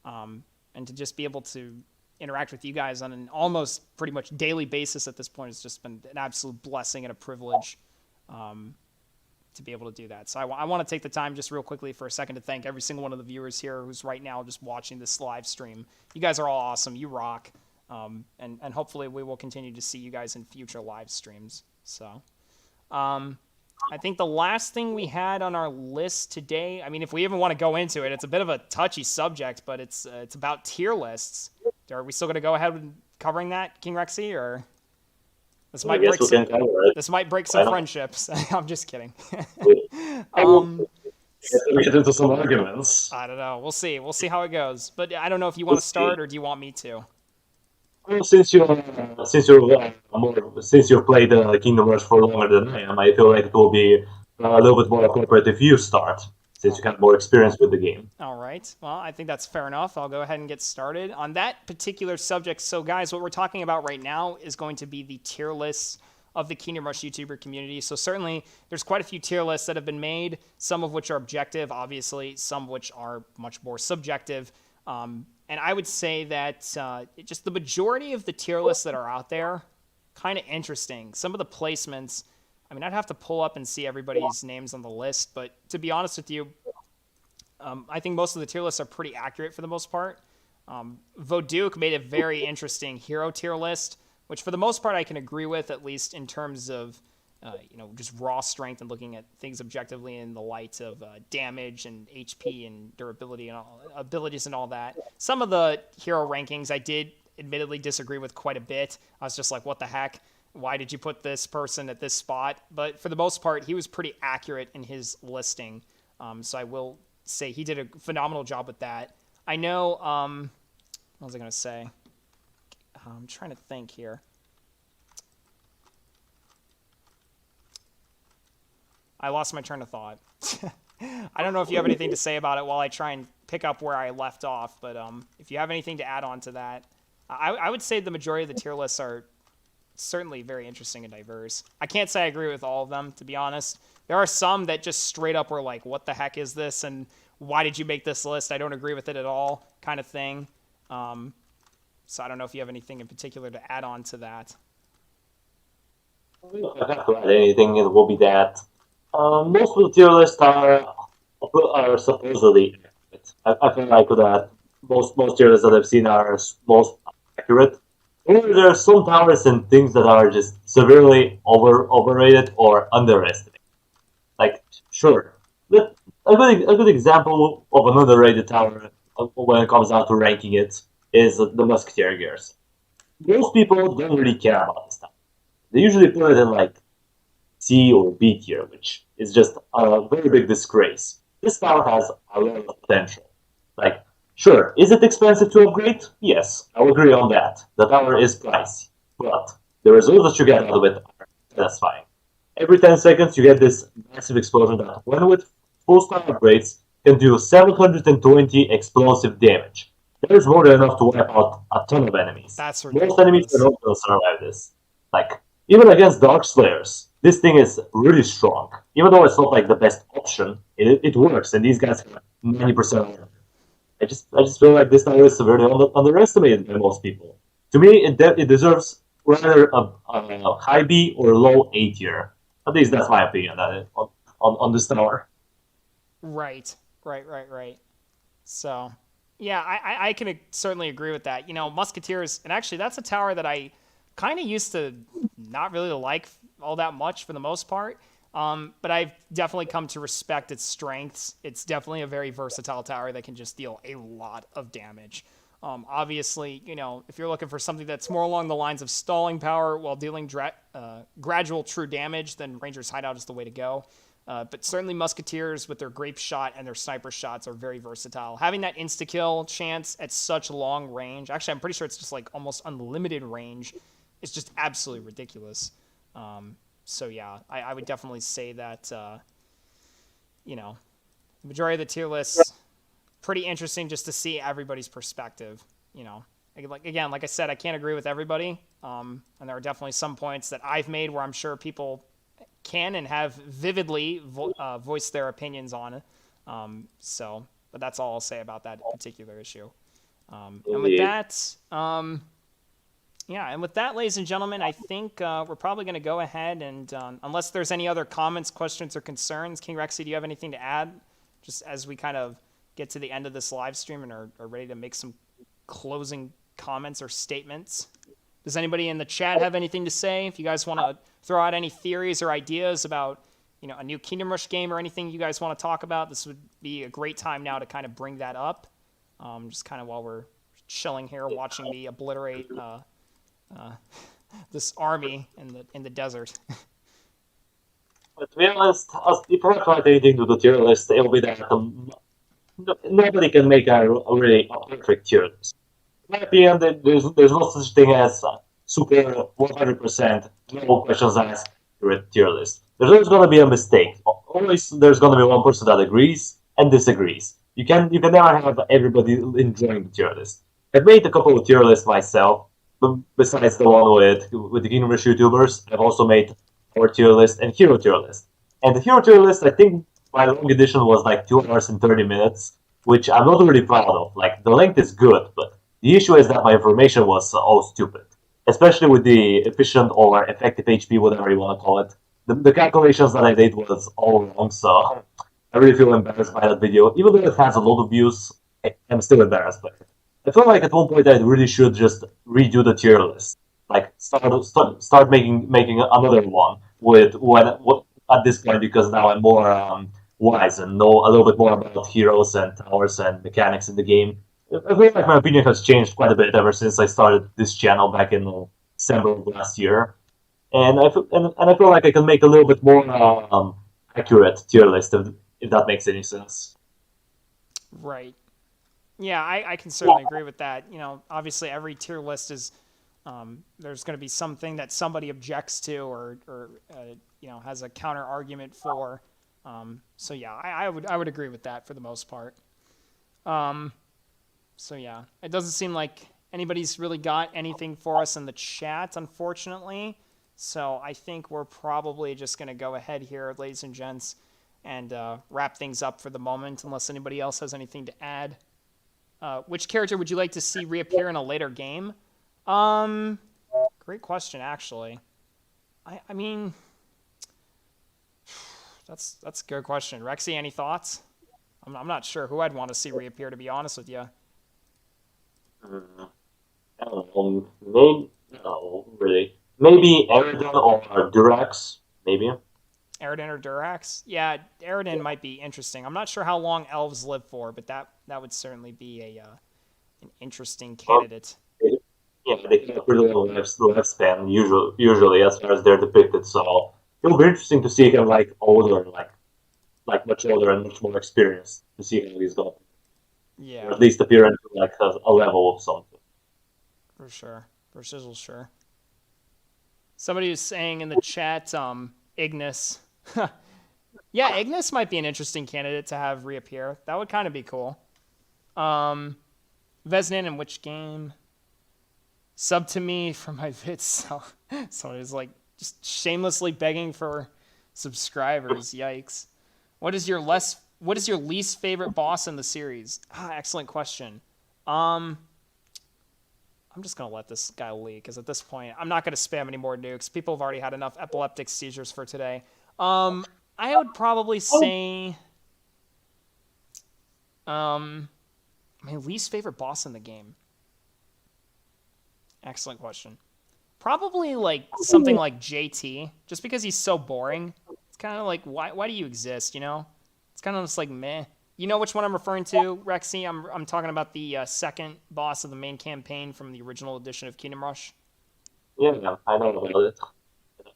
And to just be able to interact with you guys on an almost pretty much daily basis at this point has just been an absolute blessing and a privilege to be able to do that. So I want to take the time just real quickly for a second to thank every single one of the viewers here who's right now just watching this live stream. You guys are all awesome. You rock. And hopefully we will continue to see you guys in future live streams. So, I think the last thing we had on our list today, I mean, if we even want to go into it, it's a bit of a touchy subject, but it's about tier lists. Are we still going to go ahead with covering that, King Rexy, or this might break some friendships? I'm just kidding. We get into some arguments. I don't know. We'll see. We'll see how it goes. But I don't know if you want to start or do you want me to? Well, since you've played Kingdom Rush for longer than I am, I feel like it will be a little bit more appropriate if you start, since you have more experience with the game. All right. Well, I think that's fair enough. I'll go ahead and get started on that particular subject. So, guys, what we're talking about right now is going to be the tier lists of the Kingdom Rush YouTuber community. So certainly there's quite a few tier lists that have been made, some of which are objective, obviously, some of which are much more subjective. And I would say that just the majority of the tier lists that are out there, kind of interesting. Some of the placements, I mean, I'd have to pull up and see everybody's names on the list, but to be honest with you, I think most of the tier lists are pretty accurate for the most part. Voduke made a very interesting hero tier list, which for the most part I can agree with, at least in terms of just raw strength and looking at things objectively in the light of damage and HP and durability and abilities and all that. Some of the hero rankings I did admittedly disagree with quite a bit. I was just like, what the heck? Why did you put this person at this spot? But for the most part, he was pretty accurate in his listing. So I will say he did a phenomenal job with that. I know, what was I going to say? I'm trying to think here. I lost my train of thought. I don't know if you have anything to say about it while I try and pick up where I left off, but if you have anything to add on to that, I would say the majority of the tier lists are certainly very interesting and diverse. I can't say I agree with all of them, to be honest, There are some that just straight up were like, "What the heck is this?" and "Why did you make this list? I don't agree with it at all," kind of thing. Um, so I don't know if you have anything in particular to add on to that. If I have to add anything, it will be that most of the tier lists are supposedly accurate. I feel like that most tier lists that I've seen are most accurate. Or there are some towers and things that are just severely overrated or underestimated. Like, sure, a good example of an underrated tower when it comes down to ranking it is the Musketeer Gears. Most people don't really care about this tower. They usually put it in like C or B tier, which is just a very big disgrace. This tower has a lot of potential. Like, sure, is it expensive to upgrade? Yes, I'll agree on that. The tower is pricey, but the results that you get out of it are satisfying. Every 10 seconds, you get this massive explosion that, when with full star upgrades, can do 720 explosive damage. That is more than enough to wipe out a ton of enemies. That's Most enemies are ridiculous. not going to survive this. Like, even against Dark Slayers, this thing is really strong. Even though it's not like the best option, it works, and these guys have 90% armor. I just feel like this tower is severely underestimated by most people. To me, it deserves rather a high B or low A tier. At least that's my opinion on this tower. Right, right. So, yeah, I can certainly agree with that. Musketeers, and actually, that's a tower that I kind of used to not really like all that much for the most part. But I've definitely come to respect its strengths. It's definitely a very versatile tower that can just deal a lot of damage. Obviously, if you're looking for something that's more along the lines of stalling power while dealing gradual true damage, then Ranger's Hideout is the way to go. But certainly Musketeers with their grape shot and their sniper shots are very versatile. Having that insta-kill chance at such long range, actually I'm pretty sure it's just like almost unlimited range, is just absolutely ridiculous. So yeah, I would definitely say that, the majority of the tier lists, pretty interesting just to see everybody's perspective, you know. Again, like I said, I can't agree with everybody. And there are definitely some points that I've made where I'm sure people can and have vividly voiced their opinions on. But that's all I'll say about that particular issue. And with Indeed. that, yeah, and with that, ladies and gentlemen, I think we're probably going to go ahead and, unless there's any other comments, questions, or concerns, King Rexy, do you have anything to add? Just as we kind of get to the end of this live stream and are ready to make some closing comments or statements. Does anybody in the chat have anything to say? If you guys want to throw out any theories or ideas about, a new Kingdom Rush game or anything you guys want to talk about, this would be a great time now to kind of bring that up. Just kind of while we're chilling here, watching me obliterate this army in the desert. But to be honest, if I apply anything to the tier list, it will be that nobody can make a really a perfect tier list. In my opinion, there's no such thing as super 100% no questions asked tier list. There's always going to be a mistake. Always there's going to be one person that agrees and disagrees. You can never have everybody enjoying the tier list. I've made a couple of tier lists myself, but besides the one with the Kingdom Rush YouTubers, I've also made our tier list and hero tier list. And the hero tier list, I think my long edition was like 2 hours and 30 minutes, which I'm not really proud of. Like the length is good, but the issue is that my information was all stupid, especially with the efficient or effective HP, whatever you want to call it. The calculations that I did was all wrong, so I really feel embarrassed by that video. Even though it has a lot of views, I'm still embarrassed by it. I feel like at one point I really should just redo the tier list, like start making another one with what at this point because now I'm more wise and know a little bit more about heroes and towers and mechanics in the game. I feel like my opinion has changed quite a bit ever since I started this channel back in December of last year, and I feel like I can make a little bit more accurate tier list if that makes any sense. Right. Yeah, I can certainly agree with that. Obviously every tier list is, there's going to be something that somebody objects to or has a counter argument for. So yeah, I would agree with that for the most part. So yeah, it doesn't seem like anybody's really got anything for us in the chat, unfortunately. So I think we're probably just going to go ahead here, ladies and gents, and wrap things up for the moment, unless anybody else has anything to add. Which character would you like to see reappear in a later game? Um, Great question, actually. I mean, that's a good question. Rexy, any thoughts? I'm not sure who I'd want to see reappear, to be honest with you. Mm, I don't know. Maybe no, really. Maybe Eridan or Durax. Maybe. Aridin or Durax? Yeah, Aridin might be interesting. I'm not sure how long elves live for, but that would certainly be an interesting Um, candidate. yeah, they have a pretty long lifespan usually as far as they're depicted. So it'll be interesting to see him like older, like much older and much more experienced to see how he's going, or Yeah, at least appear into like a level of something. for sure. For sizzle, sure. Somebody was saying in the chat, Ignis. Yeah, Ignis might be an interesting candidate to have reappear. That would kind of be cool. Um, Vesnin in which game? Sub to me for my vids. So somebody's like just shamelessly begging for subscribers. Yikes. What is your least favorite boss in the series? Excellent question. Um I'm just gonna let this guy leak because at this point I'm not gonna spam any more nukes. People have already had enough epileptic seizures for today. Um I would probably say um my least favorite boss in the game. Excellent question. Probably like something like JT, just because he's so boring. It's kind of like why do you exist? You know, it's kind of just like meh. You know which one I'm referring to, Rexy? I'm talking about the second boss of the main campaign from the original edition of Kingdom Rush. Yeah, I know about it.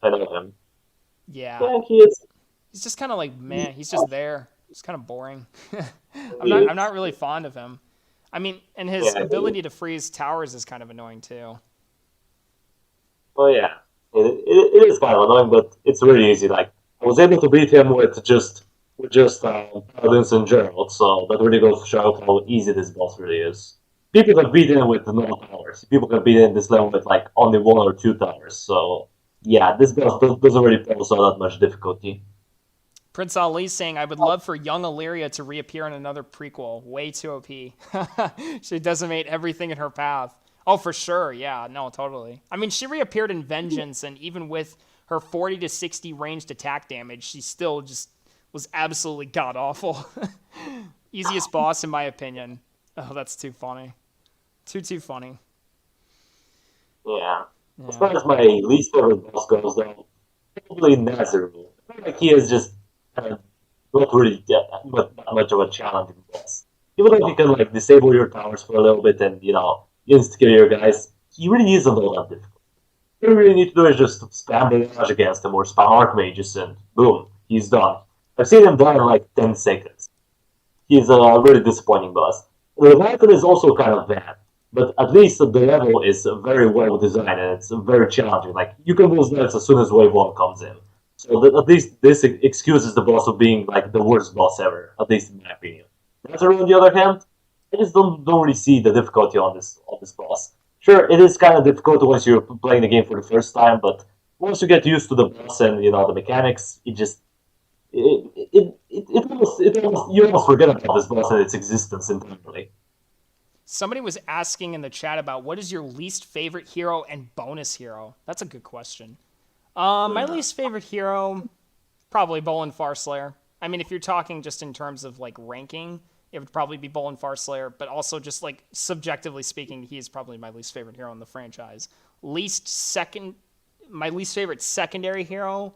I know him. Yeah, Yeah, he is. he's just kind of like meh. He's just there. It's kind of boring. He I'm is. not really fond of him. I mean, and his Yeah, he is. ability to freeze towers is kind of annoying too. Well, yeah, it is kind of annoying, but it's really easy. Like I was able to beat him with just paladins in general, so that really goes to show how easy this boss really is. People can beat him with no towers. People can beat him this level with like only one or two towers. So yeah, this boss doesn't really pose all that much difficulty. Prince Ali saying, I would love for young Illyria to reappear in another prequel. Way too OP. She decimate everything in her path. Oh, for sure. Yeah, no, totally. I mean, she reappeared in Vengeance, and even with her 40 to 60 ranged attack damage, she still just was absolutely god awful. Easiest boss, in my opinion. Oh, that's too funny. Too funny. Yeah. As Yeah. far as my least favorite boss goes, though, probably Nazareth. I feel like he is just not really that much of a challenging boss. Even though he can like disable your towers for a little bit and insta kill your guys, he really isn't all that difficult. All you really need to do is just spam barrage against him or spam archmages and boom, he's done. I've seen him die in like 10 seconds. He's a really disappointing boss. The Leviathan is also kind of bad, but at least the level is very well designed and it's very challenging. Like you can lose levels as soon as wave one comes in. So that at least this excuses the boss of being like the worst boss ever, at least in my opinion. Nazareth, on the other hand, I just don't really see the difficulty on this boss. Sure, it is kind of difficult once you're playing the game for the first time, but once you get used to the boss and the mechanics, it you almost forget about this boss and its existence entirely. Somebody was asking in the chat about what is your least favorite hero and bonus hero. That's a good question. My least favorite hero, probably Bolin Farslayer. I mean, if you're talking just in terms of like ranking, it would probably be Bolin Farslayer, but also just like subjectively speaking, he is probably my least favorite hero in the franchise. My least favorite secondary hero,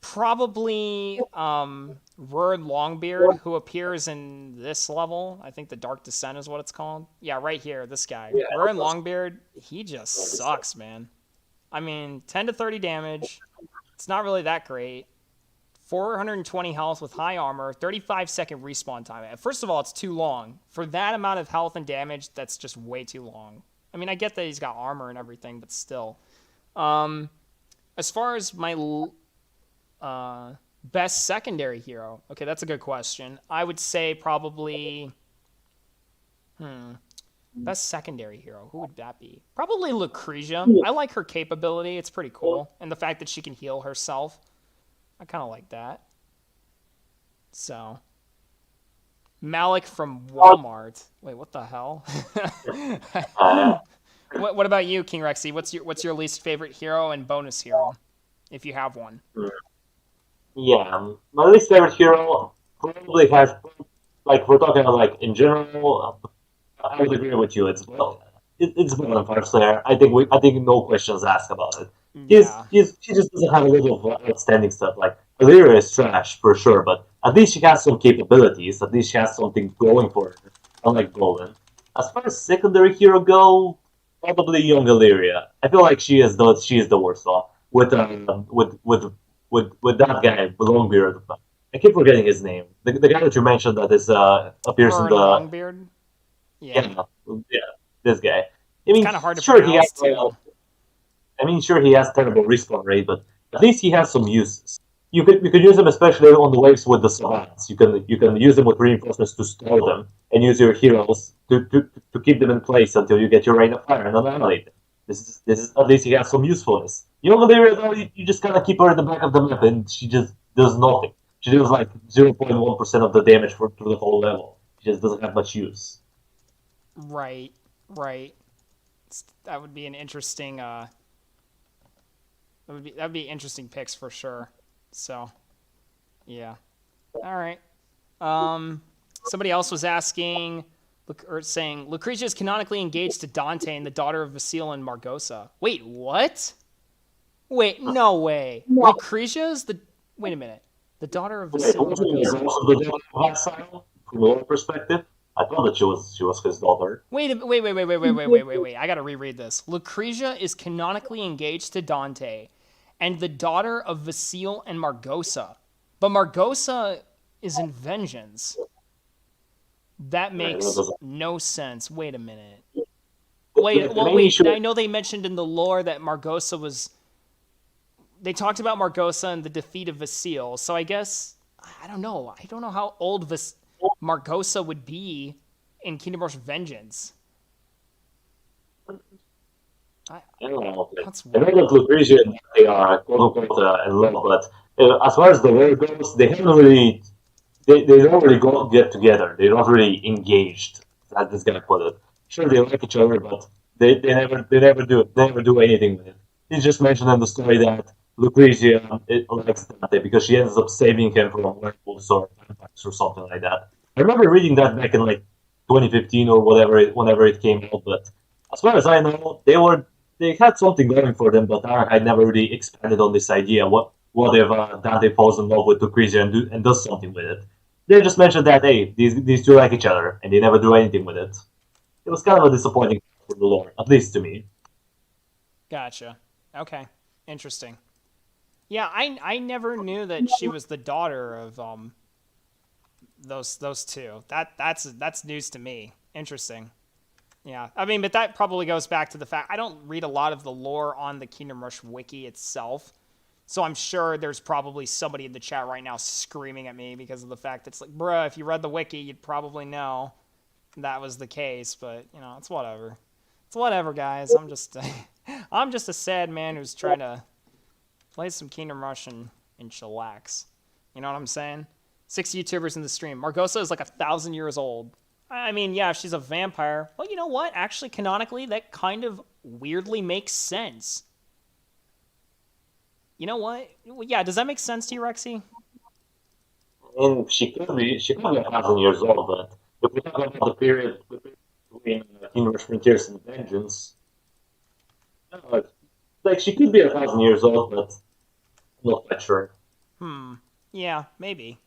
probably Rurid Longbeard, who appears in this level. I think the Dark Descent is what it's called. Yeah, right here, this guy. Yeah, Rurid Longbeard, he just sucks, man. I mean, 10 to 30 damage. It's not really that great. 420 health with high armor, 35-second respawn time. First of all, it's too long. For that amount of health and damage, that's just way too long. I mean, I get that he's got armor and everything, but still. As far as my best secondary hero, okay, that's a good question. I would say probably, Best secondary hero. Who would that be? Probably Lucretia. I like her capability. It's pretty cool. And the fact that she can heal herself. I kind of like that. So. Malik from Walmart. Wait, what the hell? Uh, what about you, King Rexy? What's your least favorite hero and bonus hero, if you have one? yeah, my least favorite hero probably has, like, we're talking about, like, in general, I would agree with you. It's Bowman Parslayer. I think no questions asked about it. Yeah. She just doesn't have a lot of outstanding stuff. Like Illyria is trash for sure, but at least she has some capabilities. At least she has something going for her. Unlike Golden. As far as secondary hero go, probably young Illyria. I feel like she is the worst one with with that guy with Longbeard. I keep forgetting his name. The guy that you mentioned that is appears in Vern the Longbeard. Yeah. yeah, yeah, this guy. I It's mean, kind of hard to sure he has. pronounce too. Sure he has terrible respawn rate, but at least he has some uses. You could use them especially on the waves with the savants. You can use them with reinforcements to stall them, and use your heroes to keep them in place until you get your rain of fire and annihilate them. This is at least he has some usefulness. You know, though, you just kind of keep her at the back of the map, and she just does nothing. She does like 0.1% of the damage for through the whole level. She just doesn't have much use. Right. Right. That would be an interesting. That would be interesting picks for sure. So, yeah. All right. Somebody else was asking, or saying, Lucretia is canonically engaged to Dante and the daughter of Vasile and Margosa. Wait, what? Wait, no way. Lucretia is the. Wait a minute. The daughter of Wait, Vasile and wasn't Margosa. also the daughter of Exile from your perspective? I thought that she was his daughter. Wait. I gotta reread this. Lucretia is canonically engaged to Dante and the daughter of Vasile and Margosa. But Margosa is in Vengeance. That Right, that makes doesn't. no sense. Wait a minute. The main issue. I know they mentioned in the lore that Margosa was. They talked about Margosa and the defeat of Vasile, so I guess. I don't know. I don't know how old Margosa would be in Kingdom Hearts Vengeance. I, I don't know. that's I know weird. that Lucretia and they are quote unquote in love, but as far as the lore goes, they haven't really. They don't really get together. They're not really engaged, as this guy put it. Sure, they like each other, but they never do anything with it. He just mentioned in the story that Lucretia likes Dante because she ends up saving him from werewolves or vampires or something like that. I remember reading that back in like 2015 or whenever it came out. But as far as I know, they had something going for them, but Ark had never really expanded on this idea. What if Dante falls in love with Lucretia and does something with it? They just mentioned that hey, these two like each other, and they never do anything with it. It was kind of a disappointing for the lore, at least to me. Gotcha. Okay. Interesting. Yeah, I never knew that she was the daughter of those two. That's news to me. Interesting. Yeah, I mean, but that probably goes back to the fact I don't read a lot of the lore on the Kingdom Rush wiki itself, so I'm sure there's probably somebody in the chat right now screaming at me because of the fact it's like, bruh, if you read the wiki, you'd probably know that was the case. But you know, it's whatever. It's whatever, guys. I'm just a sad man who's trying to play some Kingdom Rush and chillax. You know what I'm saying? 6 YouTubers in the stream. Margosa is like 1,000 years old. I mean, yeah, if she's a vampire. Well, you know what? Actually, canonically, that kind of weirdly makes sense. You know what? Yeah, does that make sense to you, Rexy? And she could be 1,000 years old, but if we talk about the period between Kingdom Frontiers and Vengeance, uh, like she could be 1,000 years old, but I'm not quite sure. Yeah, maybe.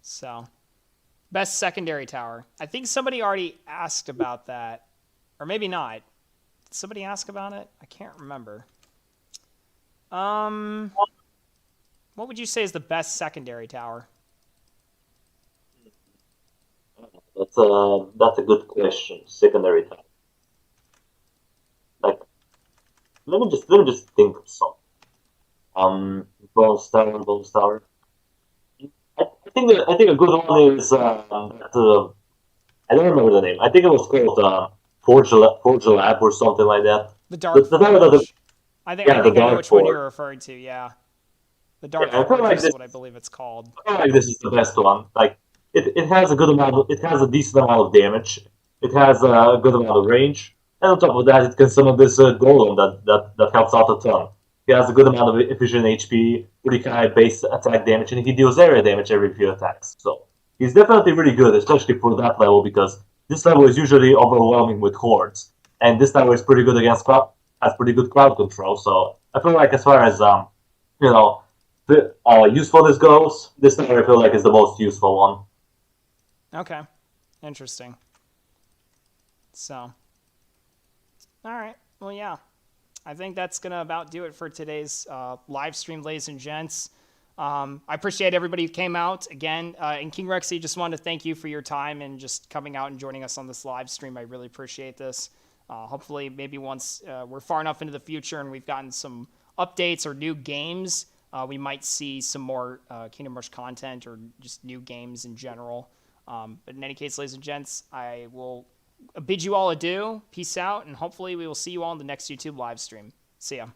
So, best secondary tower. I think somebody already asked about that, or maybe not. Did somebody ask about it? I can't remember. Um, what would you say is the best secondary tower? That's a good question. Secondary type. Like let me just think of some. Bronze Tower. I think a good one is that I don't remember the name. I think it was called Forge Lab or something like that. The Dark The tower that Forge. I yeah, the think I know Dark which one Forge. you're referring to. Yeah, the Dark Yeah, I feel Forge like is this. what I believe it's called. I feel like this is the best one. Like it has a good amount. It has a decent amount of damage. It has a good amount of range, and on top of that, it can summon this golem that helps out a ton. He has a good amount of efficient HP, pretty high base attack damage, and he deals area damage every few attacks. So he's definitely really good, especially for that level, because this level is usually overwhelming with hordes, and this tower is pretty good against crowd, has pretty good crowd control. So I feel like as far as you know, the usefulness goes, this tower I feel like is the most useful one. Okay, interesting. So, all right. Well, yeah. I think that's going to about do it for today's live stream, ladies and gents. I appreciate everybody who came out again. And King Rexy, just wanted to thank you for your time and just coming out and joining us on this live stream. I really appreciate this. Hopefully, maybe once we're far enough into the future and we've gotten some updates or new games, we might see some more Kingdom Rush content or just new games in general. But in any case, ladies and gents, I will bid you all adieu. Peace out, and hopefully we will see you all in the next YouTube live stream. See ya.